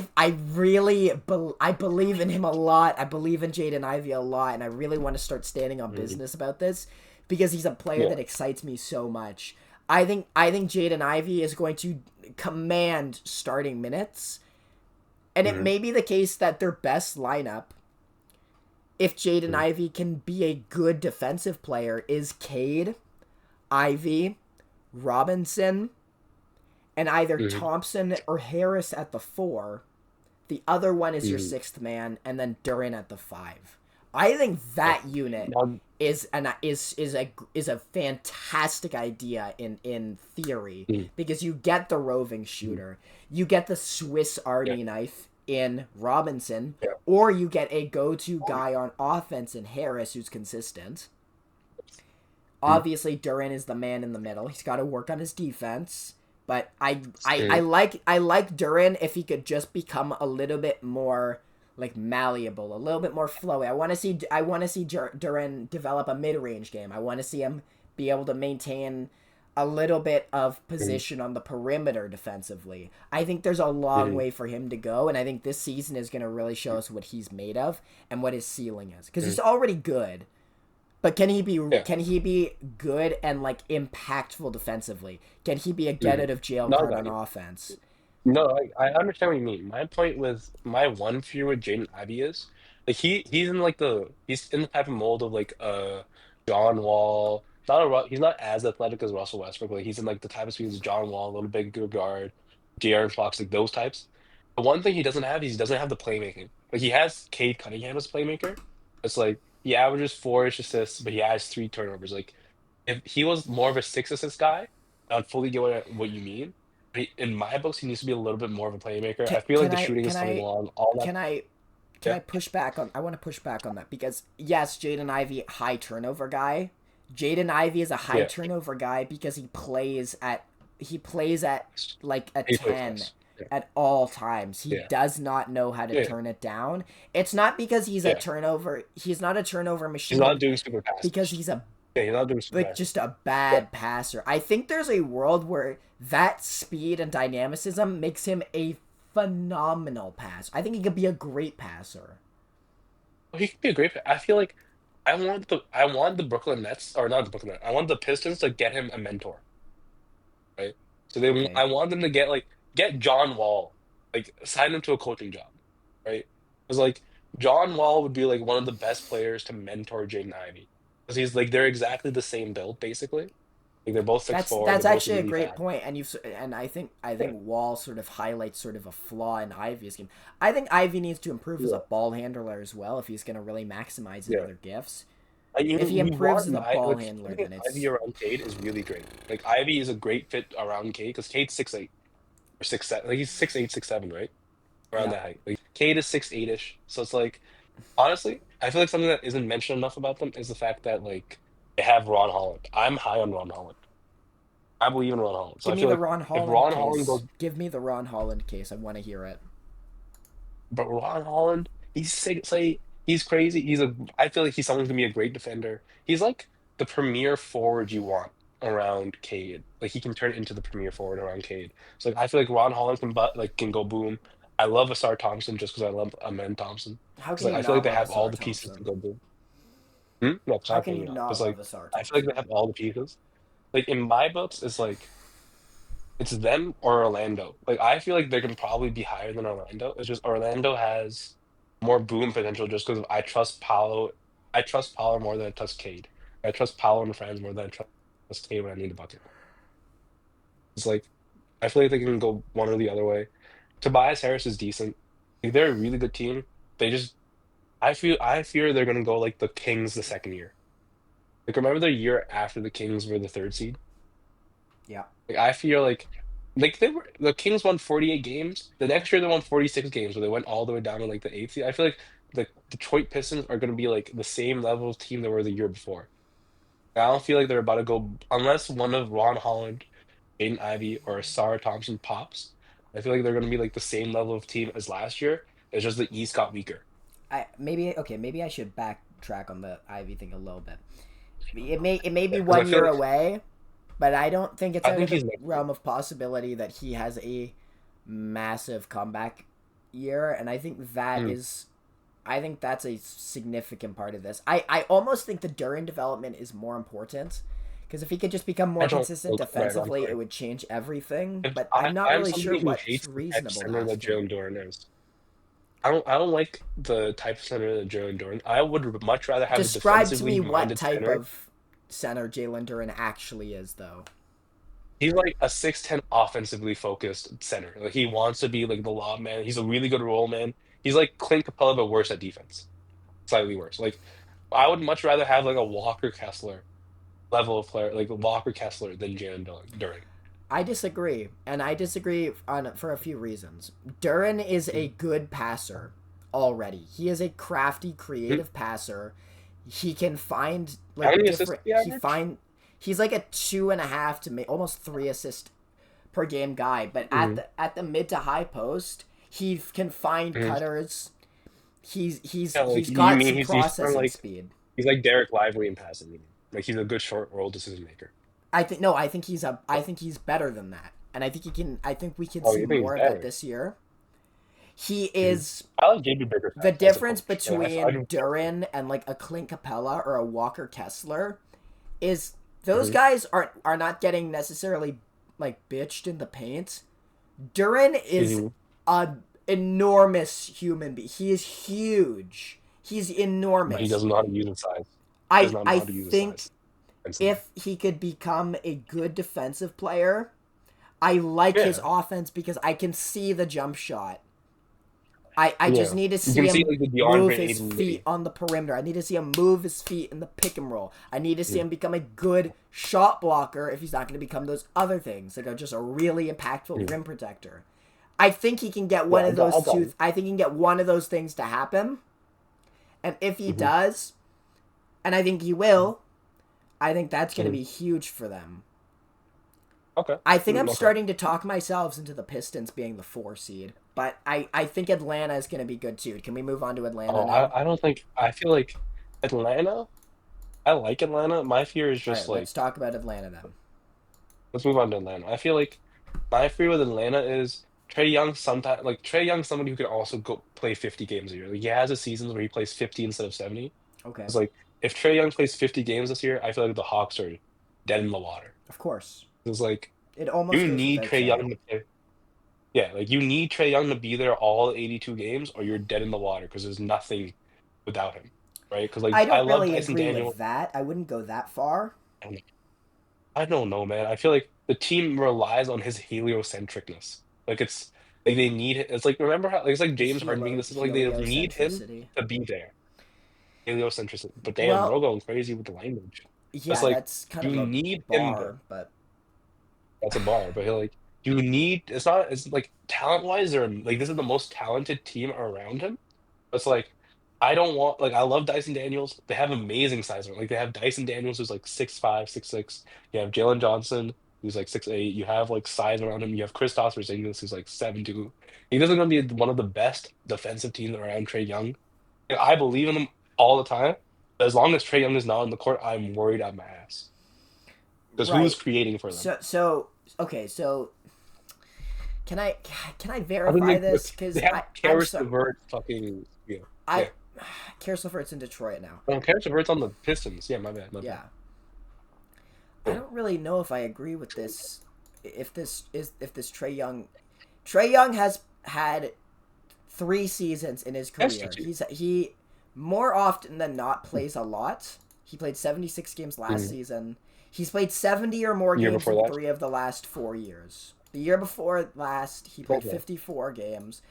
believe in him a lot. I believe in Jaden Ivey a lot, and I really want to start standing on Mhm. business about this because he's a player Yeah. that excites me so much. I think Jaden Ivey is going to command starting minutes, and it Mhm. may be the case that their best lineup, if Jaden Mhm. Ivey can be a good defensive player, is Cade, Ivey, Robinson, and either Mhm. Thompson or Harris at the 4. The other one is your Mhm. sixth man, and then Duran at the 5. I think Yeah. that unit Now, is a fantastic idea in theory mhm. because you get the roving Mhm. shooter, you get the Swiss Yeah. Army knife in Robinson, Yeah. or you get a go-to guy on offense in Harris who's consistent. Mhm. Obviously, Duran is the man in the middle. He's got to work on his defense, but I Mhm. like Duran if he could just become a little bit more like malleable, a little bit more flowy. I want to see Duran develop a mid-range game. I want to see him be able to maintain a little bit of Mhm. position on the perimeter defensively. I think there's a long Mhm. way for him to go, and I think this season is going to really show us what he's made of and what his ceiling is because Mhm. he's already good. But Yeah. can he be good and like impactful defensively? Can he be a get Mhm. out of jail No, I card got on you. offense? No, I understand what you mean. My point with my one fear with Jaden Ivey is like he's in the type of mold of like John Wall. He's not as athletic as Russell Westbrook. Like he's in like the type of speed as John Wall, a little big good guard, De'Aaron Fox, like those types. The one thing he doesn't have is he doesn't have the playmaking. Like he has Cade Cunningham as a playmaker. It's like he averages 4-ish assists, but he has 3 turnovers. Like if he was more of a 6 assist guy, I'd fully get what you mean. In my books, he needs to be a little bit more of a playmaker. Can, I feel like can the I shooting can is coming I along. All that, can I can yeah, I push back on? I want to push back on that because yes, Jaden Ivey high turnover guy. Jaden Ivey is a high yeah. turnover guy because he plays at like a He plays 10 nice. Yeah, at all times. He yeah, does not know how to yeah, turn it down. It's not because yeah. he's not a turnover He's not machine doing super because passes. he's a Yeah, he's not doing super like passes. just a Yeah, bad passer. I think there's a world where that speed and dynamicism makes him a phenomenal passer. I think he could be a great passer. well, he could be a great. I feel like I want the Brooklyn Nets or not the Brooklyn Nets. I want the Pistons to get him a mentor, right? So Okay. I want them to get John Wall, like sign him to a coaching job, right? Because like John Wall would be like one of the best players to mentor Jaden Ivey because he's like they're exactly the same build basically. Like they're both six That's four. that's They're both actually a really great fast. point, and I Yeah, think Wall sort of highlights sort of a flaw in Ivy's game. I think Ivy needs to improve as a yeah, ball handler as well if he's going to really maximize his yeah. other gifts. And If he you improves want as a my ball like handler, keeping then Ivy it's around Cade is really great. Like Ivy is a great fit around Cade because Cade's 6'8" or 6'7". Like he's 6'8", 6'7", right? Around yeah. that height. Like Cade is 6'8" ish. So it's like honestly, I feel like something that isn't mentioned enough about them is the fact that like they have Ron Holland. I'm high on Ron Holland. I believe in Ron Holland. So Give I me feel the like Ron if Holland Ron Holland case. goes, Give me the Ron Holland case. I want to hear it. but Ron Holland, he's 6'8". He's crazy. I feel like he's someone who's gonna be a great defender. He's like the premier forward you want around Cade. Like he can turn into the premier forward around Cade. So like I feel like Ron Holland can go boom. I love Asar Thompson just because I love Amen Thompson. How Because can like you I feel like not they love have all Asar the pieces to Thompson? go boom. No, How Cloud can you King, not because love like a Sarr I feel like Thompson? they have all the pieces. Like in my books, it's like it's them or Orlando. Like I feel like they can probably be higher than Orlando. It's just Orlando has more boom potential just because I trust Paolo. I trust Paolo more than I trust Cade. I trust Paolo and friends more than I trust Cade when I need the bucket. It's like I feel like they can go one or the other way. Tobias Harris is decent. Like, they're a really good team. They just I fear they're gonna go like the Kings the second year. Like remember the year after the Kings were the third seed? Yeah. Like I feel like they were the Kings won 48 games. The next year they won 46 games, where they went all the way down to like the eighth seed. I feel like the Detroit Pistons are gonna be like the same level of team they were the year before. I don't feel like they're about to go unless one of Ron Holland, Aiden Ivey, or Sarah Thompson pops. I feel like they're gonna be like the same level of team as last year. It's just the East got weaker. Maybe I should backtrack on the Ivy thing a little bit. It may be Because I one feel year like away, but I don't think it's I out of think the he's next year. realm of possibility that he has a massive comeback year, and Mm. I think that's a significant part of this. I almost think the Duran development is more important because if he could just become I more don't. consistent Right, I'm defensively, it sorry. would change everything. If But I'm not I'm really sure somebody who what's hates the type of reasonable to center that ask him. Jalen Duren is. I don't like the type of center that Jalen Duren. I would much rather have a Describe to defensively me what minded type center. of center Jalen Duran actually is, though. He's like a 6'10" offensively focused center. Like he wants to be like the lob man. He's a really good role man. He's like Clint Capella, but worse at defense. Slightly worse. Like I would much rather have like a Walker Kessler level of player, like Walker Kessler than Jalen Duren. I disagree, and I disagree for a few reasons. Duran is a good passer already. He is a crafty, Mhm. creative passer. He can find How like many assists different. do you average? He's like a 2.5 to almost 3 assist per game guy. But Mm-hmm. at the mid to high post, he can find Mm-hmm. cutters. Yeah, like He's you got mean some he's kind of processing like speed. he's like Derek Lively in passing. Like he's a good short roll decision maker. I think he's better than that, and I think we can Oh, see you think he's more of that better? this year. He Mhm. is I like JB the Bickerstaff as a difference coach. Like I between do. Duran and like a Clint Capella or a Walker Kessler is those Mm-hmm. guys are not getting necessarily like bitched in the paint. Duran is Mm-hmm. a enormous human being. He is huge. He's But he enormous. doesn't know how to use his size. He does not know I how to use his think size defensively. if he could become a good defensive player, I like his Yeah, offense because I can see the jump shot. I just yeah. need to You see can see him like the move DeAndre his Ayton feet mini. on the perimeter. I need to see him move his feet in the pick and roll. I need to see Mm. him become a good shot blocker if he's not going to become those other things that are just a really impactful Mm. rim protector. I think he can get Yeah, one of those I got two. it. I think he can get one of those things to happen. And if he Mm-hmm. does, and I think he will, I think that's going to Mm-hmm. be huge for them. Okay. I think I'm Okay. starting to talk myself into the Pistons being the 4 seed, but I think Atlanta is going to be good too. Can we move on to Atlanta Oh, now? I don't think I feel like Atlanta. I like Atlanta. My fear is All just right, let's like talk about Atlanta then. let's move on to Atlanta. I feel like my fear with Atlanta is Trey Young. Sometimes like Trey Young, somebody who can also go play 50 games a year. Like he has a season where he plays 50 instead of 70. Okay, It's like if Trey Young plays 50 games this year, I feel like the Hawks are dead in the water. of course. It's like It almost you goes need without Trey saying. Young to play. Yeah, like you need Trey Young to be there all 82 games, or you're dead in the water because there's nothing without him, right? Because like I I don't love really Dyson agree Daniel. with that. I wouldn't go that far. And I don't know, man. I feel like the team relies on his heliocentricness. Like it's like they need it. It's like remember how like, it's like James Harden being this. Like they need him Heliocentricity. to be there. Heliocentricity. But damn, Well, we're going crazy with the language. It's yeah, like that's kind of you a need him there. bar, but That's a bar, but he'll like you need. It's not. It's like talent wise, they're like this is the most talented team around him. It's like I don't want like I love Dyson Daniels. They have amazing size. Like they have Dyson Daniels who's like 6'5", 6'6". You have Jalen Johnson who's like 6'8". You have like size around him. You have Kristaps Porzingis who's like 7'2". He is gonna be one of the best defensive teams around Trey Young. Like, I believe in him all the time. But as long as Trey Young is not on the court, I'm worried at my ass. Because who's right. creating for them? So okay. So can I Other verify than this? they Because have I'm Karis sorry. LeVert fucking I Karis LeVert's in Detroit now. Oh, Karis LeVert's on the Pistons. Yeah, my bad. Yeah. I don't really know if I agree with this. If this Trae Young has had 3 seasons in his career. He more often than not plays a lot. He played 76 games last season. He's played 70 or more games in 3 of the last 4 years. The year before last, he played 54 games.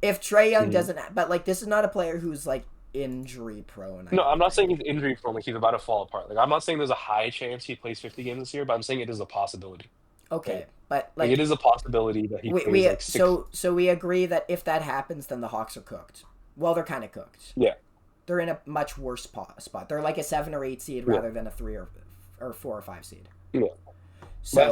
If Trae Young doesn't, but like this is not a player who's like injury prone. No, I'm not saying he's injury prone. Like he's about to fall apart. Like I'm not saying there's a high chance he plays 50 games this year, but I'm saying it is a possibility. Okay, right? but like it is a possibility that he plays like 6. So we agree that if that happens, then the Hawks are cooked. Well, they're kind of cooked. Yeah, they're in a much worse spot. They're like a 7 or 8 seed rather than a 3 or 4 or 5 seed. Yeah. So, but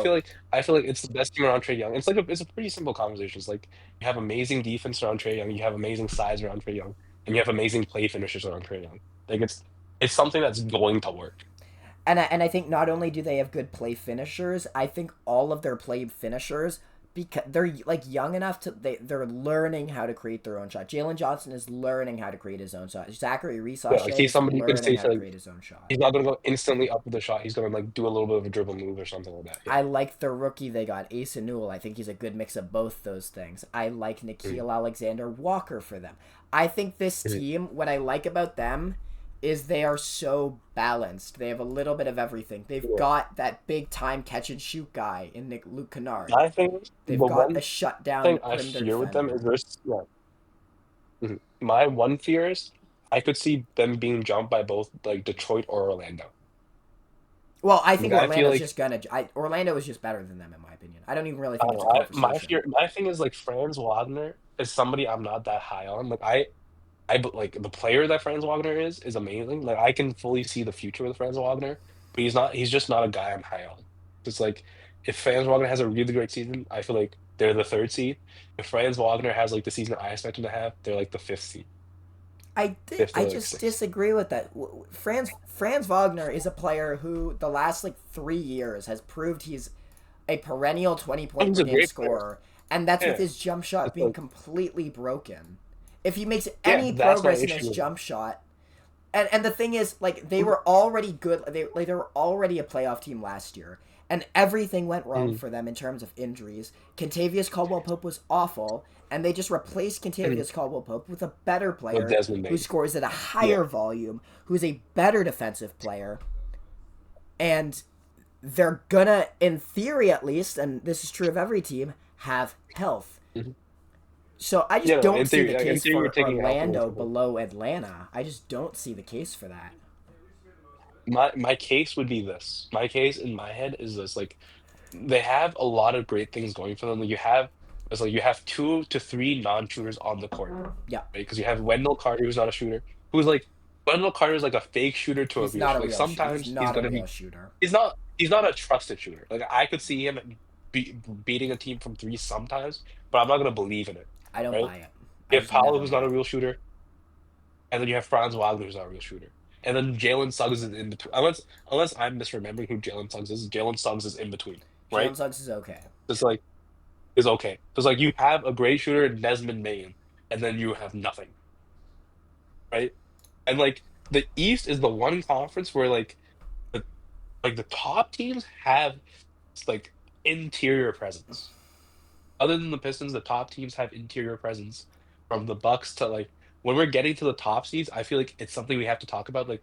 I feel like it's the best team around Trae Young. It's a pretty simple conversation. It's like you have amazing defense around Trae Young, you have amazing size around Trae Young, and you have amazing play finishers around Trae Young. Like it's something that's going to work. And I think not only do they have good play finishers, I think all of their play finishers, because they're like young enough to they're learning how to create their own shot. Jalen Johnson is learning how to create his own shot. Zachary Resaw he's somebody who can say how to create his own shot. He's not gonna go instantly up with the shot. He's gonna like do a little bit of a dribble move or something like that. Yeah. I like the rookie they got, Asa Newell. I think he's a good mix of both those things. I like Nickeil Alexander-Walker for them. I think this team, what I like about them is they are so balanced. They have a little bit of everything. They've got that big time catch and shoot guy in Luke Kennard. I think they've got a shutdown. Thing I fear with them is my one fear is I could see them being jumped by both like Detroit or Orlando. Well, I think Orlando's just gonna. Orlando is just better than them in my opinion. I don't even really think it's a conversation. My thing is like Franz Wagner is somebody I'm not that high on. Like I like the player that Franz Wagner is amazing. Like I can fully see the future with Franz Wagner, but he's just not a guy I'm high on. It's like if Franz Wagner has a really great season, I feel like they're the 3rd seed. If Franz Wagner has like the season I expect him to have, they're like the 5th seed. I just disagree with that. Franz Wagner is a player who the last like 3 years has proved he's a perennial 20-point per game scorer, and that's with his jump shot being completely broken. If he makes any progress in his jump shot, and the thing is, like they were already good. They were already a playoff team last year, and everything went wrong for them in terms of injuries. Kentavious Caldwell-Pope was awful, and they just replaced Kentavious Caldwell-Pope with a better player who scores at a higher volume, who's a better defensive player, and they're gonna, in theory at least, and this is true of every team, have health. So I just don't see the case for Orlando below Atlanta. I just don't see the case for that. My case would be this. My case in my head is this: like they have a lot of great things going for them. Like you have 2 to 3 non-shooters on the court. Yeah, right? Because you have Wendell Carter, who's not a shooter. Wendell Carter is like a fake shooter to a real shooter. Like sometimes he's gonna be a shooter. He's not a trusted shooter. Like I could see him beating a team from 3 sometimes, but I'm not gonna believe in it. I don't buy it. You have Paolo, who's not a real shooter, and then you have Franz Wagner, who's not a real shooter, and then Jalen Suggs is in between. Unless I'm misremembering who Jalen Suggs is, Jalen Suggs is in between. Right? Jalen Suggs is okay. It's okay. It's like you have a great shooter in Desmond Maine, and then you have nothing. Right? And like the East is the one conference where the top teams have like interior presence. Other than the Pistons, the top teams have interior presence. From the Bucks to like when we're getting to the top seeds, I feel like it's something we have to talk about. Like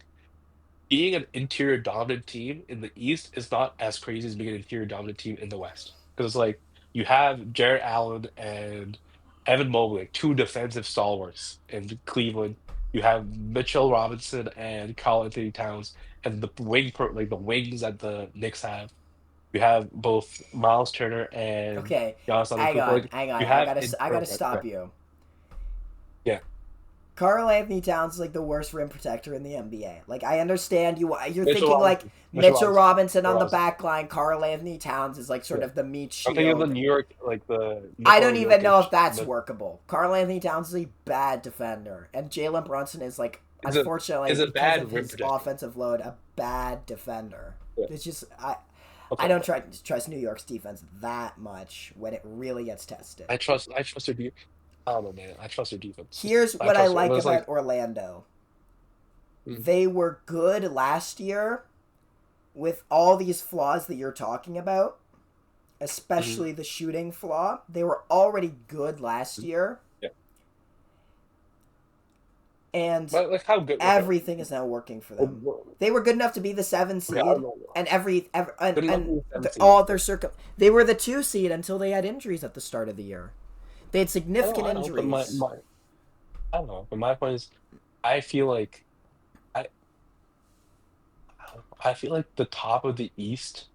being an interior dominant team in the East is not as crazy as being an interior dominant team in the West. Because it's like you have Jarrett Allen and Evan Mobley, like 2 defensive stalwarts in Cleveland. You have Mitchell Robinson and Karl Anthony Towns, and the wings that the Knicks have. You have both Miles Turner and Giannis Antetokounmpo. Hang on. I gotta stop you. Yeah. Karl Anthony Towns is like the worst rim protector in the NBA. Like I understand you're thinking like Mitchell Robinson on the back line. Karl Anthony Towns is like sort of the meat shield. I'm thinking of the New York, like the. I don't even know if that's workable. Karl Anthony Towns is a bad defender, and Jalen Brunson is like unfortunately because of his offensive load, a bad defender. Yeah. It's just I don't trust New York's defense that much when it really gets tested. I trust their defense. I don't know, man. I trust their defense. Here's I what I trust it. It like was about like, Orlando. mm, They were good last year with all these flaws that you're talking about, mhm. especially the shooting flaw. They were already good last year, Yeah. and But like, how good? Okay. everything is now working for them. Okay, They were good enough to be the 7 I don't seed, know. and Good enough to be 17. all their they were the 2 seed until they had injuries at the start of the year. They had significant I know, but injuries. I don't know. But my point is, I feel like I, I feel like the top of the East,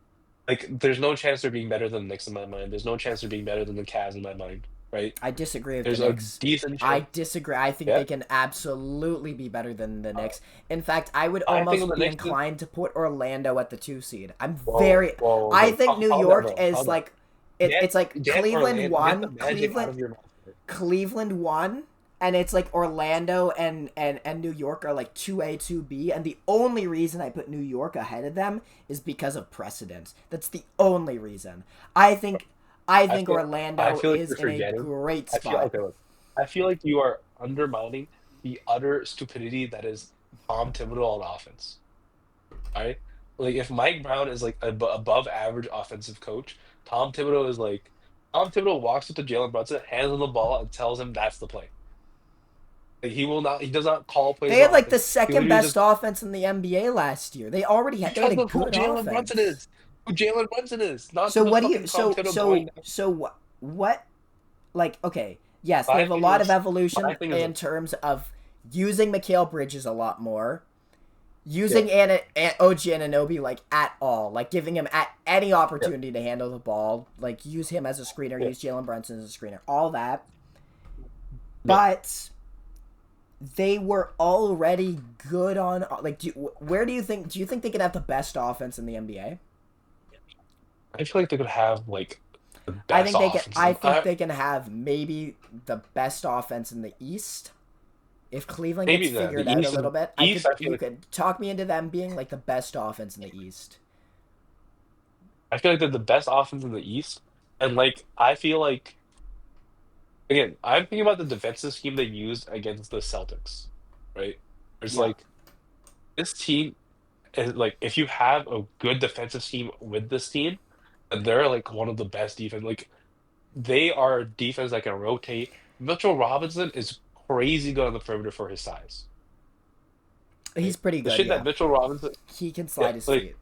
like, there's no chance they're being better than the Knicks in my mind. There's no chance they're being better than the Cavs in my mind, right? I disagree with the There's a Knicks. decent I chance. disagree. I think Yeah. they can absolutely be better than the Uh, Knicks. In fact, I would I think of almost the be Knicks. inclined to put Orlando at the 2 seed. I'm Whoa, very. whoa, I no, think New calm down, York bro. is Calm down. like. It's like Get Cleveland Orlando, get the 1, magic out of your mouth. Cleveland 1, and it's like Orlando and New York are like 2A, 2B, and the only reason I put New York ahead of them is because of precedence. That's the only reason. I think I I think feel, I Orlando feel like is you're in a forgetting. great I feel spot. okay. Look, I feel like you are undermining the utter stupidity that is Tom Thibodeau on offense. All right, like if Mike Brown is like above average offensive coach, Tom Thibodeau is like Tom Thibodeau walks up to Jalen Brunson, hands him the ball, and tells him that's the play. Like he will not. He does not call plays They on had like the offense. He second literally best just offense in the NBA last year. They had because a of who good Jalen Brunson offense. is. Who Jalen Brunson is, not So to the what do you fucking Tom Thibodeau going down. what like okay, yes, they My have a thing lot of is, my evolution thing is, in terms of using Mikal Bridges a lot more, yeah, using OG Anunoby like at all, like giving him at any yeah, opportunity to handle the ball, like use him as a screener, yeah, use Jalen Brunson as a screener, all that. yeah. But they were already good on like do you think they could have the best offense in the NBA? I feel like they could have like the best offense. I think they can have maybe the best offense in the East. If Cleveland gets Maybe the figured out a East is little bit, East. I feel you like could talk me into them being like the best offense in the East. they're the best offense in the East, and like I feel like again, I'm thinking about the defensive scheme they used against the Celtics, right? It's Yeah. like this team is like if you have a good defensive scheme with this team, they're like one of the best defense. Like they are a defense that can rotate. Mitchell Robinson is crazy good on the perimeter for his size. He's Right? pretty The good, shit yeah. that Mitchell Robinson, He can yeah, slide his like feet.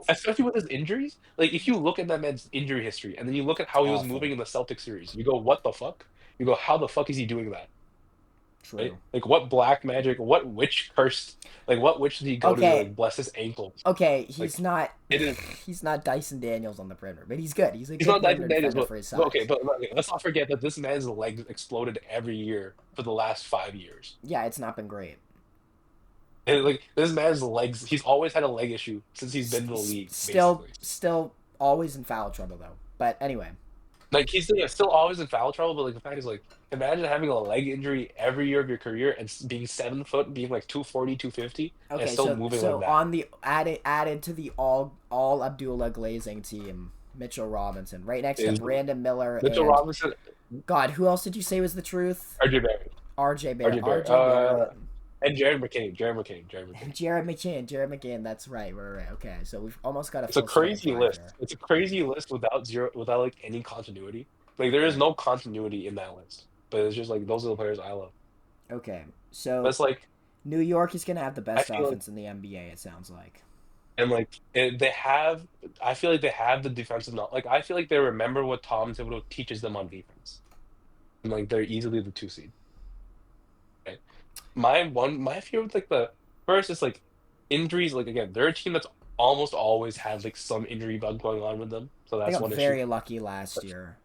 especially with his injuries, like if you look at that man's injury history and then you look at how he was Awful. moving in the Celtics series, you go, what the fuck? You go, how the fuck is he doing that? Right? True. Like what black magic, what witch cursed, like what witch did he go to Okay. like bless his ankles? Okay, Like it is. he's not Dyson Daniels on the perimeter, but he's good. He's a He's good not Dyson perimeter Daniels, defender for his but okay, size. but okay, let's not forget that this man's legs exploded every year for the last 5 years. Yeah, it's not been great. And like this man's legs, he's always had a leg issue since he's been in the league, basically. Still always in foul trouble though. But anyway. Like he's yeah, still always in foul trouble, but like the fact is like imagine having a leg injury every year of your career and being 7 foot, being like 240, 250, and Okay, still moving like so that. on the added to the all Abdullah glazing team, Mitchell Robinson, right next to Is Brandon Miller Mitchell and Robinson, God, who else did you say was the truth? RJ Barrett, RJ Barrett. RJ Barrett, RJ Barrett. and Jared McCain. Jared McCain, that's right. Okay, so we've almost got a It's a full starting crazy five list. here. It's a crazy list without like any continuity. Like there is Right. no continuity in that list. But it's just like those are the players I love. Okay, But so it's like New York is gonna have the I best feel like offense in the NBA. It sounds like. and like they have I feel like they have the defensive not like I feel like they remember what Tom Thibodeau teaches them on defense. And like they're easily the 2 seed. Right? My fear with like the first is like injuries, like again, they're a team that's almost always had like some injury bug going on with them. So They that's got one issue. very lucky last year,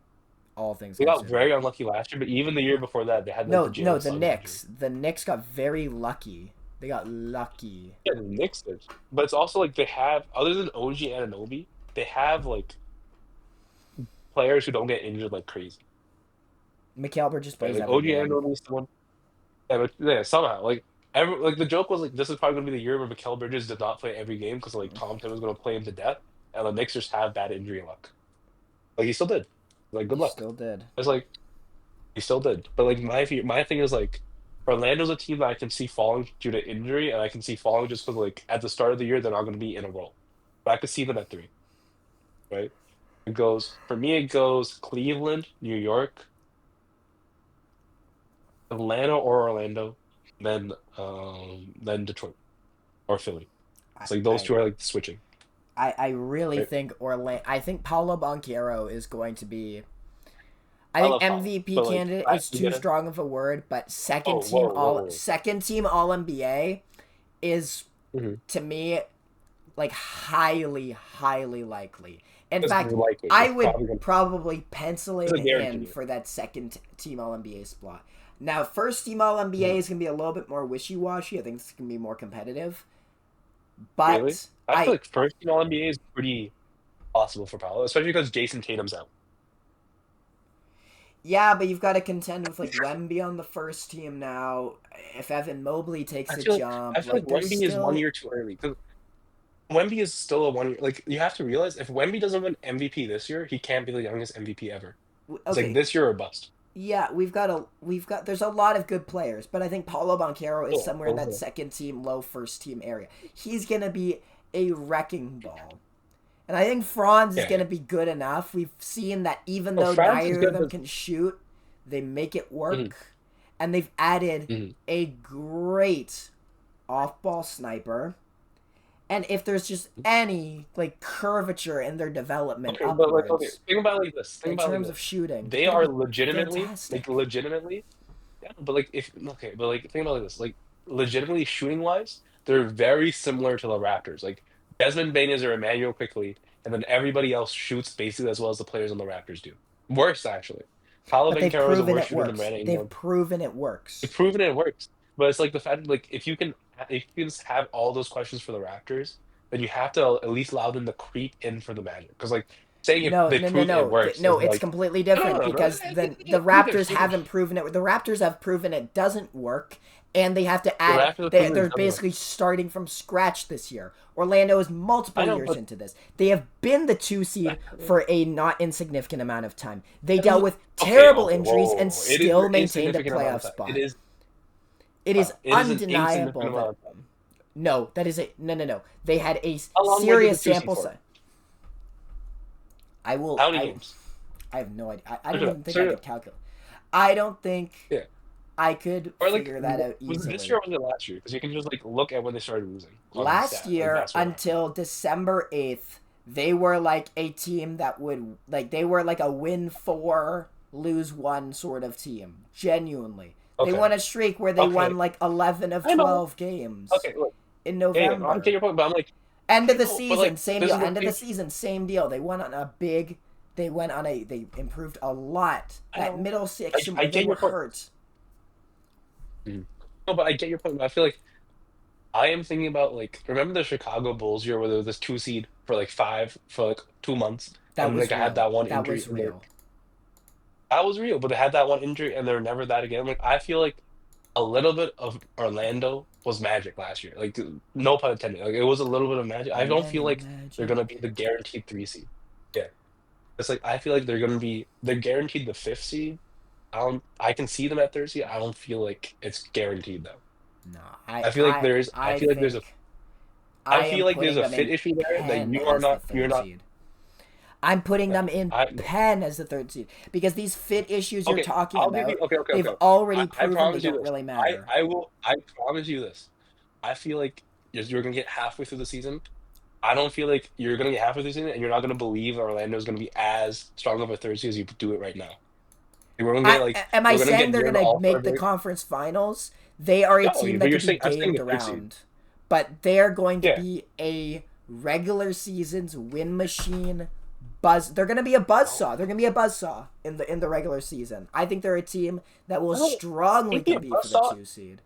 all things They got considered. very unlucky last year, but even the year before that, they had like the No, Jalen the Suggs injury. Knicks. The Knicks got very lucky. They got lucky. Yeah, the Knicks did. But it's also like they have, other than OG Anunoby, they have like players who don't get injured like crazy. Mikal Bridges Right? plays Like every OG game. Anunoby is the one. Yeah, but yeah, somehow like the joke was like this is probably gonna be the year where Mikal Bridges did not play every game because like Tom Thibodeau was gonna play him to death, and the Knicks just have bad injury luck. Like he still did. Like good He luck. still did. It's like He still did. But like my thing is like Orlando's a team that I can see falling due to injury, and I can see falling just because like at the start of the year they're not going to be in a role. But I could see them at 3, right? It goes for me. It goes Cleveland, New York, Atlanta or Orlando, then Detroit or Philly. I It's like those I, two are like switching. I really Right? think Orlando. I think Paulo Banchero is going to be. I I think love Paulo, MVP but like candidate I is you too gotta. strong of a word, but Oh, whoa, whoa, whoa. second team All NBA is Mm-hmm. to me like highly likely. In It's fact, likely. I It's would probably gonna. probably pencil It's him a in guarantee. for that second team All NBA spot. Now, first team All NBA Mhm. is gonna be a little bit more wishy washy. I think it's gonna be more competitive, Really? but I feel like first team All NBA is pretty possible for Paolo, especially because Jason Tatum's out. yeah, but you've got to contend with like Wemby on the first team now. If Evan Mobley I takes a feel like I jump, feel like like there's Wemby is one still year too early because Wemby is still a 1 year. Like you have to realize, if Wemby doesn't win MVP this year, he can't be the youngest MVP ever. It's like okay. this year or bust. Yeah, we've got there's a lot of good players, but I think Paulo Banchero is Yeah, somewhere in that second team, low first team area. He's gonna be a wrecking ball. And I think Franz is yeah. gonna be good enough. We've seen that even Oh, though France is neither of good, them but can shoot, they make it mhm, work. And they've added mhm. a great off ball sniper. And if there's just any like curvature in their development Okay, but like okay, upwards think about it like this. Think in about it like terms of this. shooting, they're They gonna are be legitimately, like fantastic. legitimately, yeah. But like if okay, but like think about it like this. Like legitimately shooting wise, they're very similar to the Raptors. Like Desmond Bain or Emmanuel quickly, and then everybody else shoots basically as well as the players on the Raptors do. Worse actually. Paolo But they've Banchero is a proven worse it shooter than works. Brandon They've Ingram. proven it They've works. proven it works. But it's like the fact that like if you can just have all those questions for the Raptors, then you have to at least allow them to creep in for the Magic. Because like saying if No, they no, no, prove it no, works is no. It's like completely no, different no, bro. because then the Neither, Raptors neither. haven't proven it. The Raptors have proven it doesn't work, and they have to The add. Raptors have proven They're it does work. basically starting from scratch this year. Orlando is I multiple know, years but into this. They have been the 2 seed for a not insignificant amount of time. They dealt with okay, terrible okay. Whoa, injuries whoa, and whoa. It is an still maintained a insignificant amount playoff of time. It spot. is. It is It is an undeniable insignificant amount that of time. no, that is a no. They had a How long were they the serious two seed sample for? size. I will. How many games? I have no idea. I Search don't it even up. think I Search it could up. calculate. I don't think Yeah. I could Or like, figure that out was it this year easily. or was it last year? Because you can just like look at when they started losing on Last stat, like year basketball reference. until December 8th, they were like a team that would like they were like a win 4, lose 1 sort of team. Genuinely. They Okay. won a streak where they Okay. won like 11 of I know. 12 games Okay, look. in Yeah, yeah, no, I get November. your point, but I'm like, End of I the know, but season, like, same this deal. is the End of the thing. season, same deal. They went on a they improved a lot. I That know. middle section I where they get were your point. hurt. Mhm. No, but I get your point. But I feel like I am thinking about like, remember the Chicago Bulls year where there was this 2 seed for like 2 months, That and like was I had real. that one That injury, was and they real. that was real, but they had that one injury, and they're never that again. Like I feel like a little bit of Orlando was magic last year. Like no pun intended. Like it was a little bit of magic. I don't feel Orlando like they're gonna Magic. be the guaranteed 3 seed. Yeah, it's like I feel like they're guaranteed the 5th seed. I can see them at 3rd seed. I don't feel like it's guaranteed though. No, I I feel like there's a think I I am feel like there's putting a them fit in issue there that pen as the you're third not. seed. I'm putting Yeah. them in pen as the third seed because these fit issues you're Okay. talking I'll give you. about, Okay. Okay. they've Okay. already I proven they promise you don't this. really matter. I will. I promise you this. I feel like you're gonna get halfway through the season. I don't feel like you're gonna get halfway through the season and you're not gonna believe Orlando is gonna be as strong of a 3rd seed as you do it right now. Like, Am I we're gonna saying get they're near the gonna All Star make the break. conference finals? They are a No, team but that could be I'm saying gamed the 3rd seed. around, but they are going to Yeah. be a regular season's win machine. They're gonna be a buzzsaw. They're gonna be a buzzsaw in the regular season. I think they're a team that will I don't strongly think the compete for the buzzsaw. 2 seed,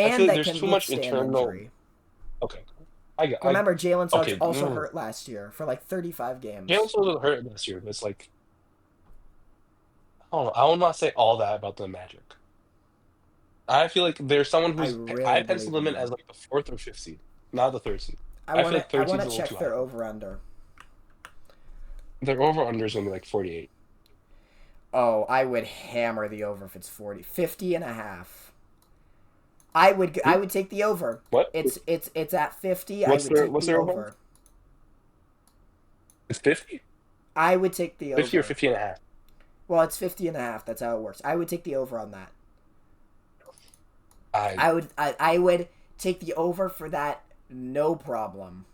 I feel and like that there's can too much withstand internal. injury. Okay. I got. Remember, Jalen Suggs Okay. also hurt last year for like 35 Jalen games. wasn't hurt this year, but it's like I don't know. I will not say all that about the Magic. I feel like there's someone I who's I really pencil believe them in in as them. like the 4th or 5th seed, not the 3rd seed. I feel like I 3rd seed's wanna a little check too high their for them. over under. Their over under is gonna be like 48. Oh, I would hammer the over if it's 40. 50 and a half. I would take the over. What? It's at 50. I What's would their take what's the their over? over. It's 50? I would take the 50 or over. 50 and a half? Well, it's 50 and a half. That's how it works. I would take the over on that. I I would take the over for that, no problem.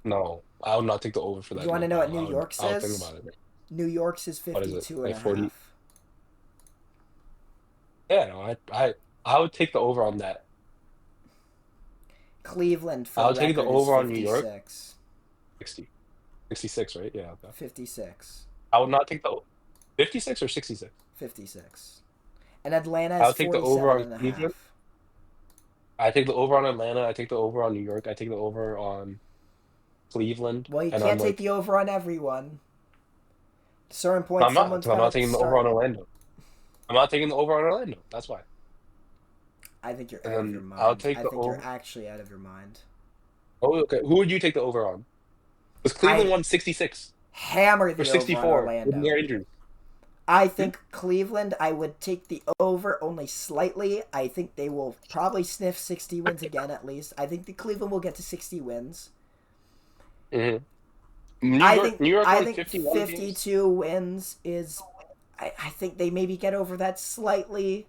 No, I would not take the over for You that. want No to know what problem. New I would York I would think says? about it. New York's is What is it? 52 and Like a 40? half. Yeah, no, I would take the over on that. Cleveland, for I the would take the record, is over on New York, 56. 60. 66, right? Yeah, okay. 56. I would not take the 56 or 66. 56. And Atlanta I is would take the over 47 on and a Cleveland. half. I take the over on Atlanta. I take the over on New York. I take the over on Cleveland. Well, you And I'm can't take like, the over on everyone. At a certain point, I'm not, someone's because I'm got not to taking the over start. on Orlando. I'm not taking the over on Orlando. That's why. I think you're And out of your then I'll mind. take I the think you're over. actually out of your mind. Oh, okay. Who would you take the over on? Because Cleveland I won 66 hammer or the over on 64 with Orlando. more injuries. I Hmm? think Cleveland, I would take the over only slightly. I think they will probably sniff 60 wins again at least. I think the Cleveland will get to 60 wins. Hmm. I think New York I won think 51 games. 52 wins is I think they maybe get over that slightly.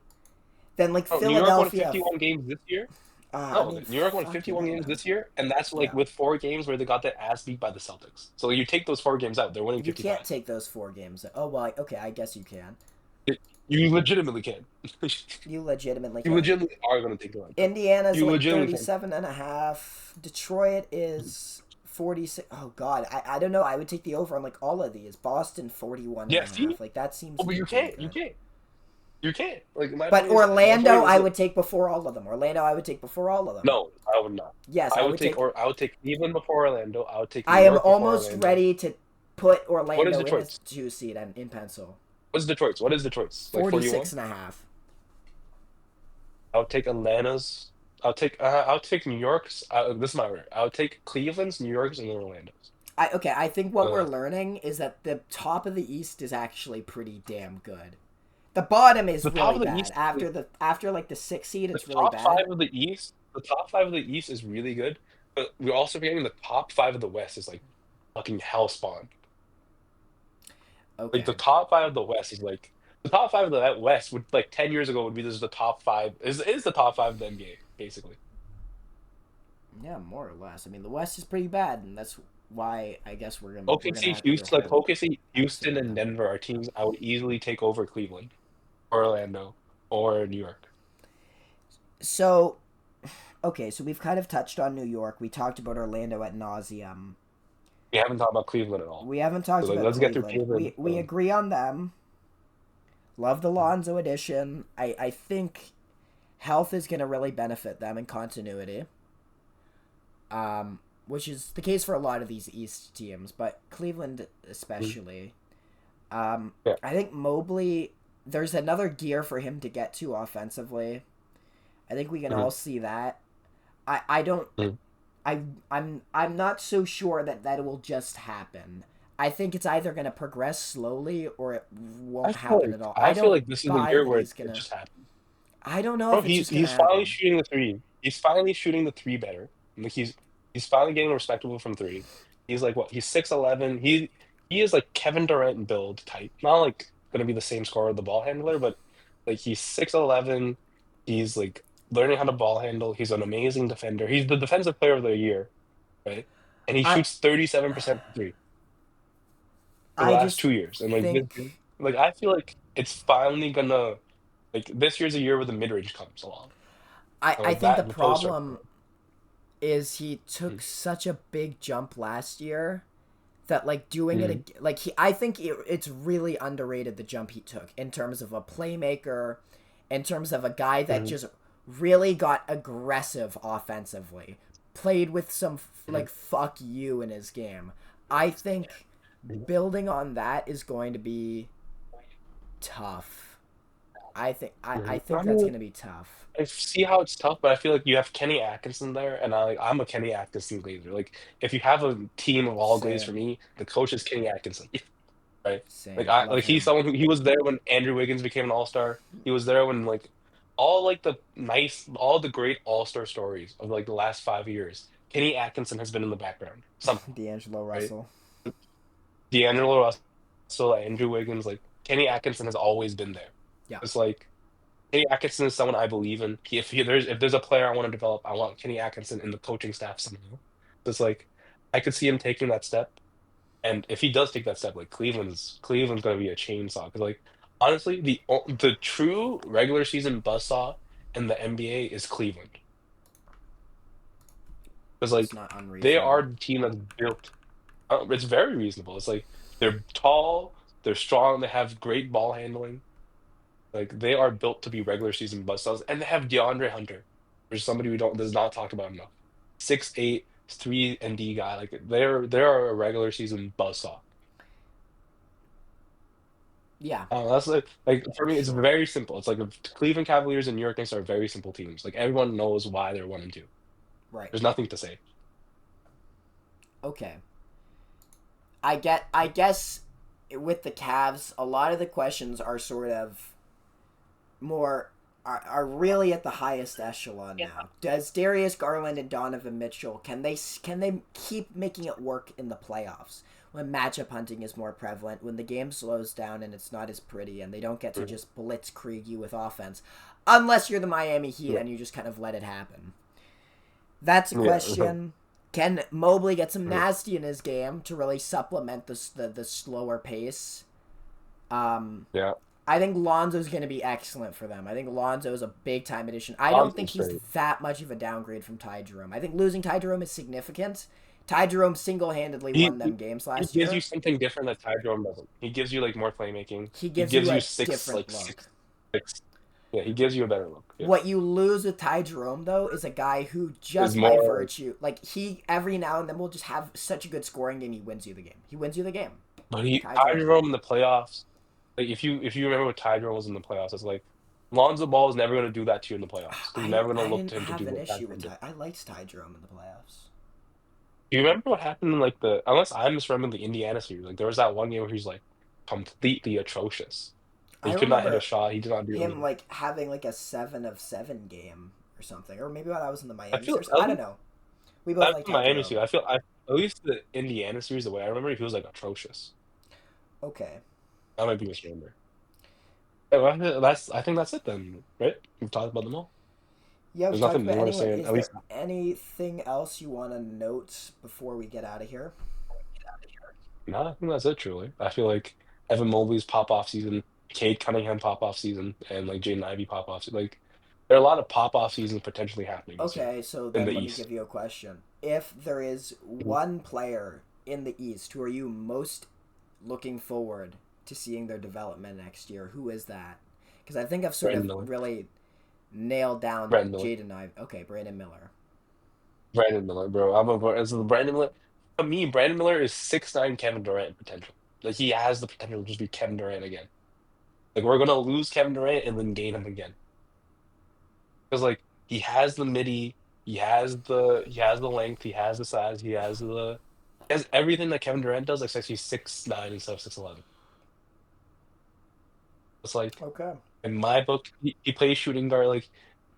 Then like Oh, New York won Philadelphia, 51 games this year. I No, mean New York won fucking 51 A, games man. this year, and that's like Yeah. with 4 games where they got their ass beat by the Celtics. So you take those 4 games out, they're winning You can't 55. take those 4 games. Oh well, okay, I guess you can. You legitimately can. You legitimately You can. legitimately are going to take them out. Indiana's You like legitimately can. 37 and a half. Detroit is 46. Oh god, I don't know. I would take the over on like all of these. Boston 41 and Yeah, a see? half. Like that seems Oh, to but be you pretty can't. You good. can't. You can't. Like, my But point is, Orlando, I would take before all of them. Orlando, I would take before all of them. no, I would not. Yes, I would take. I would take Cleveland before Orlando. I would take New I am York before almost Orlando. ready to put What is Orlando in as Detroit's? 2 seed in pencil. What's Detroit's? What is Detroit's? Like 46 41? and a half. I would take Atlanta's. I'll take New York's. This is my order. I would take Cleveland's, New York's, and then Orlando's. I think what we're Uh, learning is that the top of the East is actually pretty damn good. The bottom is the top really of the bad. East, After like the 6 seed, the it's really top bad. five of the East, the top five of the East is really good, but we're also forgetting the top five of the West is like fucking hell spawn. Like the Okay. top five of the West is like the top five of the West would like 10 years ago would be this the top five is the top five of the NBA basically. Yeah, more or less. I mean, the West is pretty bad, and that's why I guess we're gonna OKC, have to do a Houston, like whole OKC, episode Houston, on and that. Denver are teams I would easily take over Cleveland, or Orlando, or New York. So, okay, so we've kind of touched on New York. We talked about Orlando at nauseum. We haven't talked about Cleveland at all. We haven't So talked like, about let's get through Cleveland. Cleveland. We agree on them. Love the Lonzo addition. I think health is going to really benefit them in continuity. Which is the case for a lot of these East teams, but Cleveland especially. Yeah. I think Mobley, there's another gear for him to get to offensively. I think we can all see that. I don't Mhm. I'm not so sure that will just happen. I think it's either going to progress slowly or it won't happen at all. I I feel don't like this is the buy year that where he's it gonna. just happened. I don't know Bro, if it's just gonna he's finally happen. shooting the three. He's finally shooting the three better. Like he's finally getting respectable from three. He's like what? He's 6'11". He is like Kevin Durant build type. Not like gonna be the same scorer of the ball handler, but like he's 6'11". He's like learning how to ball handle. He's an amazing defender. He's the defensive player of the year, right? And he I shoots 37% from three for the I last just 2 years. And like think like I feel like it's finally gonna like this year's a year where the mid range comes along. And I like think the that the posts are problem is he took such a big jump last year that like doing Mhm. it like I think it's really underrated the jump he took in terms of a playmaker, in terms of a guy that Mhm. just really got aggressive offensively, played with some Mhm. like fuck you in his game. I think Mhm. building on that is going to be tough. I Mhm. think I that's mean, going to be tough. I see how it's tough, but I feel like you have Kenny Atkinson there, and I'm a Kenny Atkinson Glazer. Like, if you have a team of all Glaze for Same. me, the coach is Kenny Atkinson, right? Same. Love He's him. someone who he was there when Andrew Wiggins became an All-Star. He was there when like all the great All-Star stories of like the last 5 years. Kenny Atkinson has been in the background somehow, D'Angelo right? Russell. D'Angelo Russell, Andrew Wiggins, like Kenny Atkinson has always been there. Yeah. It's like Kenny Atkinson is someone I believe in. If there's a player I want to develop, I want Kenny Atkinson in the coaching staff somehow. It's like I could see him taking that step, and if he does take that step, like Cleveland's gonna be a chainsaw. Because like honestly, the true regular season buzzsaw in the NBA is Cleveland. Because It's like not they are unreasonable. the team that's built. It's very reasonable. It's like they're tall, they're strong, they have great ball handling. Like they are built to be regular season buzzsaws, and they have DeAndre Hunter, which is somebody we don't does not talked about enough. 6'8", 3 and D guy. Like they're a regular season buzzsaw. Yeah, That's like for for me, it's sure. very simple. It's like the Cleveland Cavaliers and New York Knicks are very simple teams. Like everyone knows why they're 1 and 2. Right. There's nothing to say. Okay. I guess with the Cavs, a lot of the questions are sort of more are really at the highest echelon now. Does Darius Garland and Donovan Mitchell can they keep making it work in the playoffs when matchup hunting is more prevalent, when the game slows down and it's not as pretty, and they don't get to Mhm. just blitzkrieg you with offense, unless you're the Miami Heat Yeah. and you just kind of let it happen. That's a Yeah. question. Can Mobley get some Mhm. nasty in his game to really supplement the slower pace? Um, Yeah. I think Lonzo's going to be excellent for them. I think Lonzo's a big time addition. I don't think Lonzo's he's great. that much of a downgrade from Ty Jerome. I think losing Ty Jerome is significant. Ty Jerome single handedly He, won he them games he last gives you year. something different that Ty Jerome doesn't. He gives you like more playmaking. He He gives gives you you a six different like look. six. Yeah, he gives you a better look. Yeah, What you lose with Ty Jerome, though, is a guy who is just by more. virtue, like he every now and then will just have such a good scoring game, he wins you the game. He wins you the game. But Ty Ty Jerome. Jerome in the playoffs. Like if you remember what Ty Jerome was in the playoffs, it's like Lonzo Ball is never going to do that to you in the playoffs because you're I never going I to look didn't to him to have do an what Ty issue with Jerome did. Ty. I liked Ty Jerome in the playoffs. Do you remember what happened in like the unless I'm misremembering the Indiana series? Like there was that one game where he was like completely atrocious. I He could not hit a remember shot. He did not do him anything. like having like a 7 of 7 game or something, or maybe when I was in the I Miami feel series. at I don't least know. We both that's like the Ty Miami Jerome. series. At least the Indiana series, the way I remember, he was like atrocious. Okay. I might be misremembering. Yeah, well, I think that's it then, right? We've talked about them all. Yeah, we've There's talked nothing about more to anyone. say. Is At least there anything else you want to note before we get out of here? no, I think that's it. Truly, I feel like Evan Mobley's pop off season, Cade Cunningham pop off season, and like Jaden Ivey pop off. Like there are a lot of pop off seasons potentially happening this year Okay, so in then the let me East. give you a question. If there is one player in the East who are you most looking forward to seeing their development next year, who is that? Because I think I've sort Brandon of Miller, really nailed down Brandon Miller, Jaden Ivey. Okay, Brandon Miller. Brandon Miller, bro. As the Brandon Miller. To me, Brandon Miller is 6'9" Kevin Durant potential. Like he has the potential to just be Kevin Durant again. Like we're gonna lose Kevin Durant and then gain him again. Because like he has the midi, he has the length, he has the size, he has everything that Kevin Durant does, except he's 6'9" instead of 6'11". It's like Okay. in my book, he plays shooting guard. Like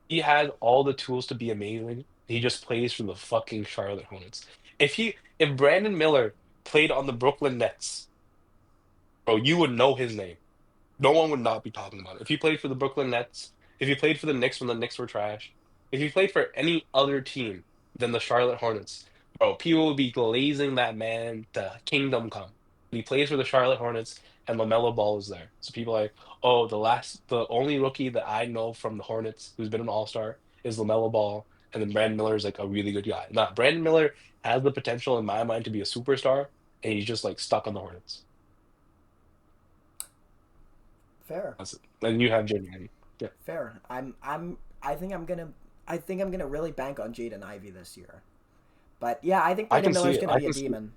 he has all the tools to be amazing. He just plays for the fucking Charlotte Hornets. If Brandon Miller played on the Brooklyn Nets, bro, you would know his name. No one would not be talking about it. If he played for the Brooklyn Nets, if he played for the Knicks when the Knicks were trash, if he played for any other team than the Charlotte Hornets, bro, people would be glazing that man to kingdom come. He plays for the Charlotte Hornets and LaMelo Ball is there. So people are like, oh, the only rookie that I know from the Hornets who's been an All-Star is LaMelo Ball, and then Brandon Miller is like a really good guy. Nah, Brandon Miller has the potential in my mind to be a superstar, and he's just like stuck on the Hornets. Fair. That's it. And you have Jimmy. Yeah. Fair. I think I'm gonna really bank on Jaden Ivey this year. But yeah, I think I Brandon can see Miller's it. gonna I be a can see demon.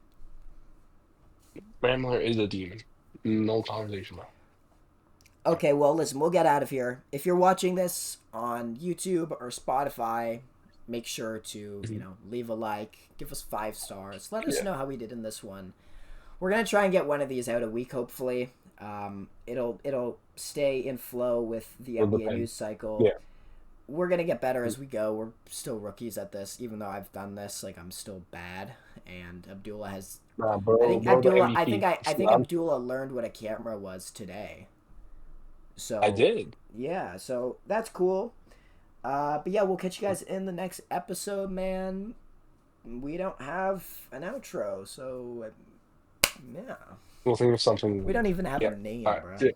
Rambler is a demon. No conversation about Okay, well, listen, we'll get out of here. If you're watching this on YouTube or Spotify, make sure to, it. leave a like, give us 5 stars. Let us Yeah. know how we did in this one. We're gonna try and get one of these out a week, hopefully. It'll stay in flow with the NBA news cycle. Yeah. We're gonna get better as we go. We're still rookies at this, even though I've done this. Like, I'm still bad, and Abdullah has. Nah, bro. I think bro, the Abdullah. MVP. I think Abdullah learned what a camera was today. So I did. Yeah, so that's cool. But yeah, we'll catch you guys in the next episode, man. We don't have an outro, so yeah. We'll think of something. We don't even have Yeah. a name, All right. bro. See ya.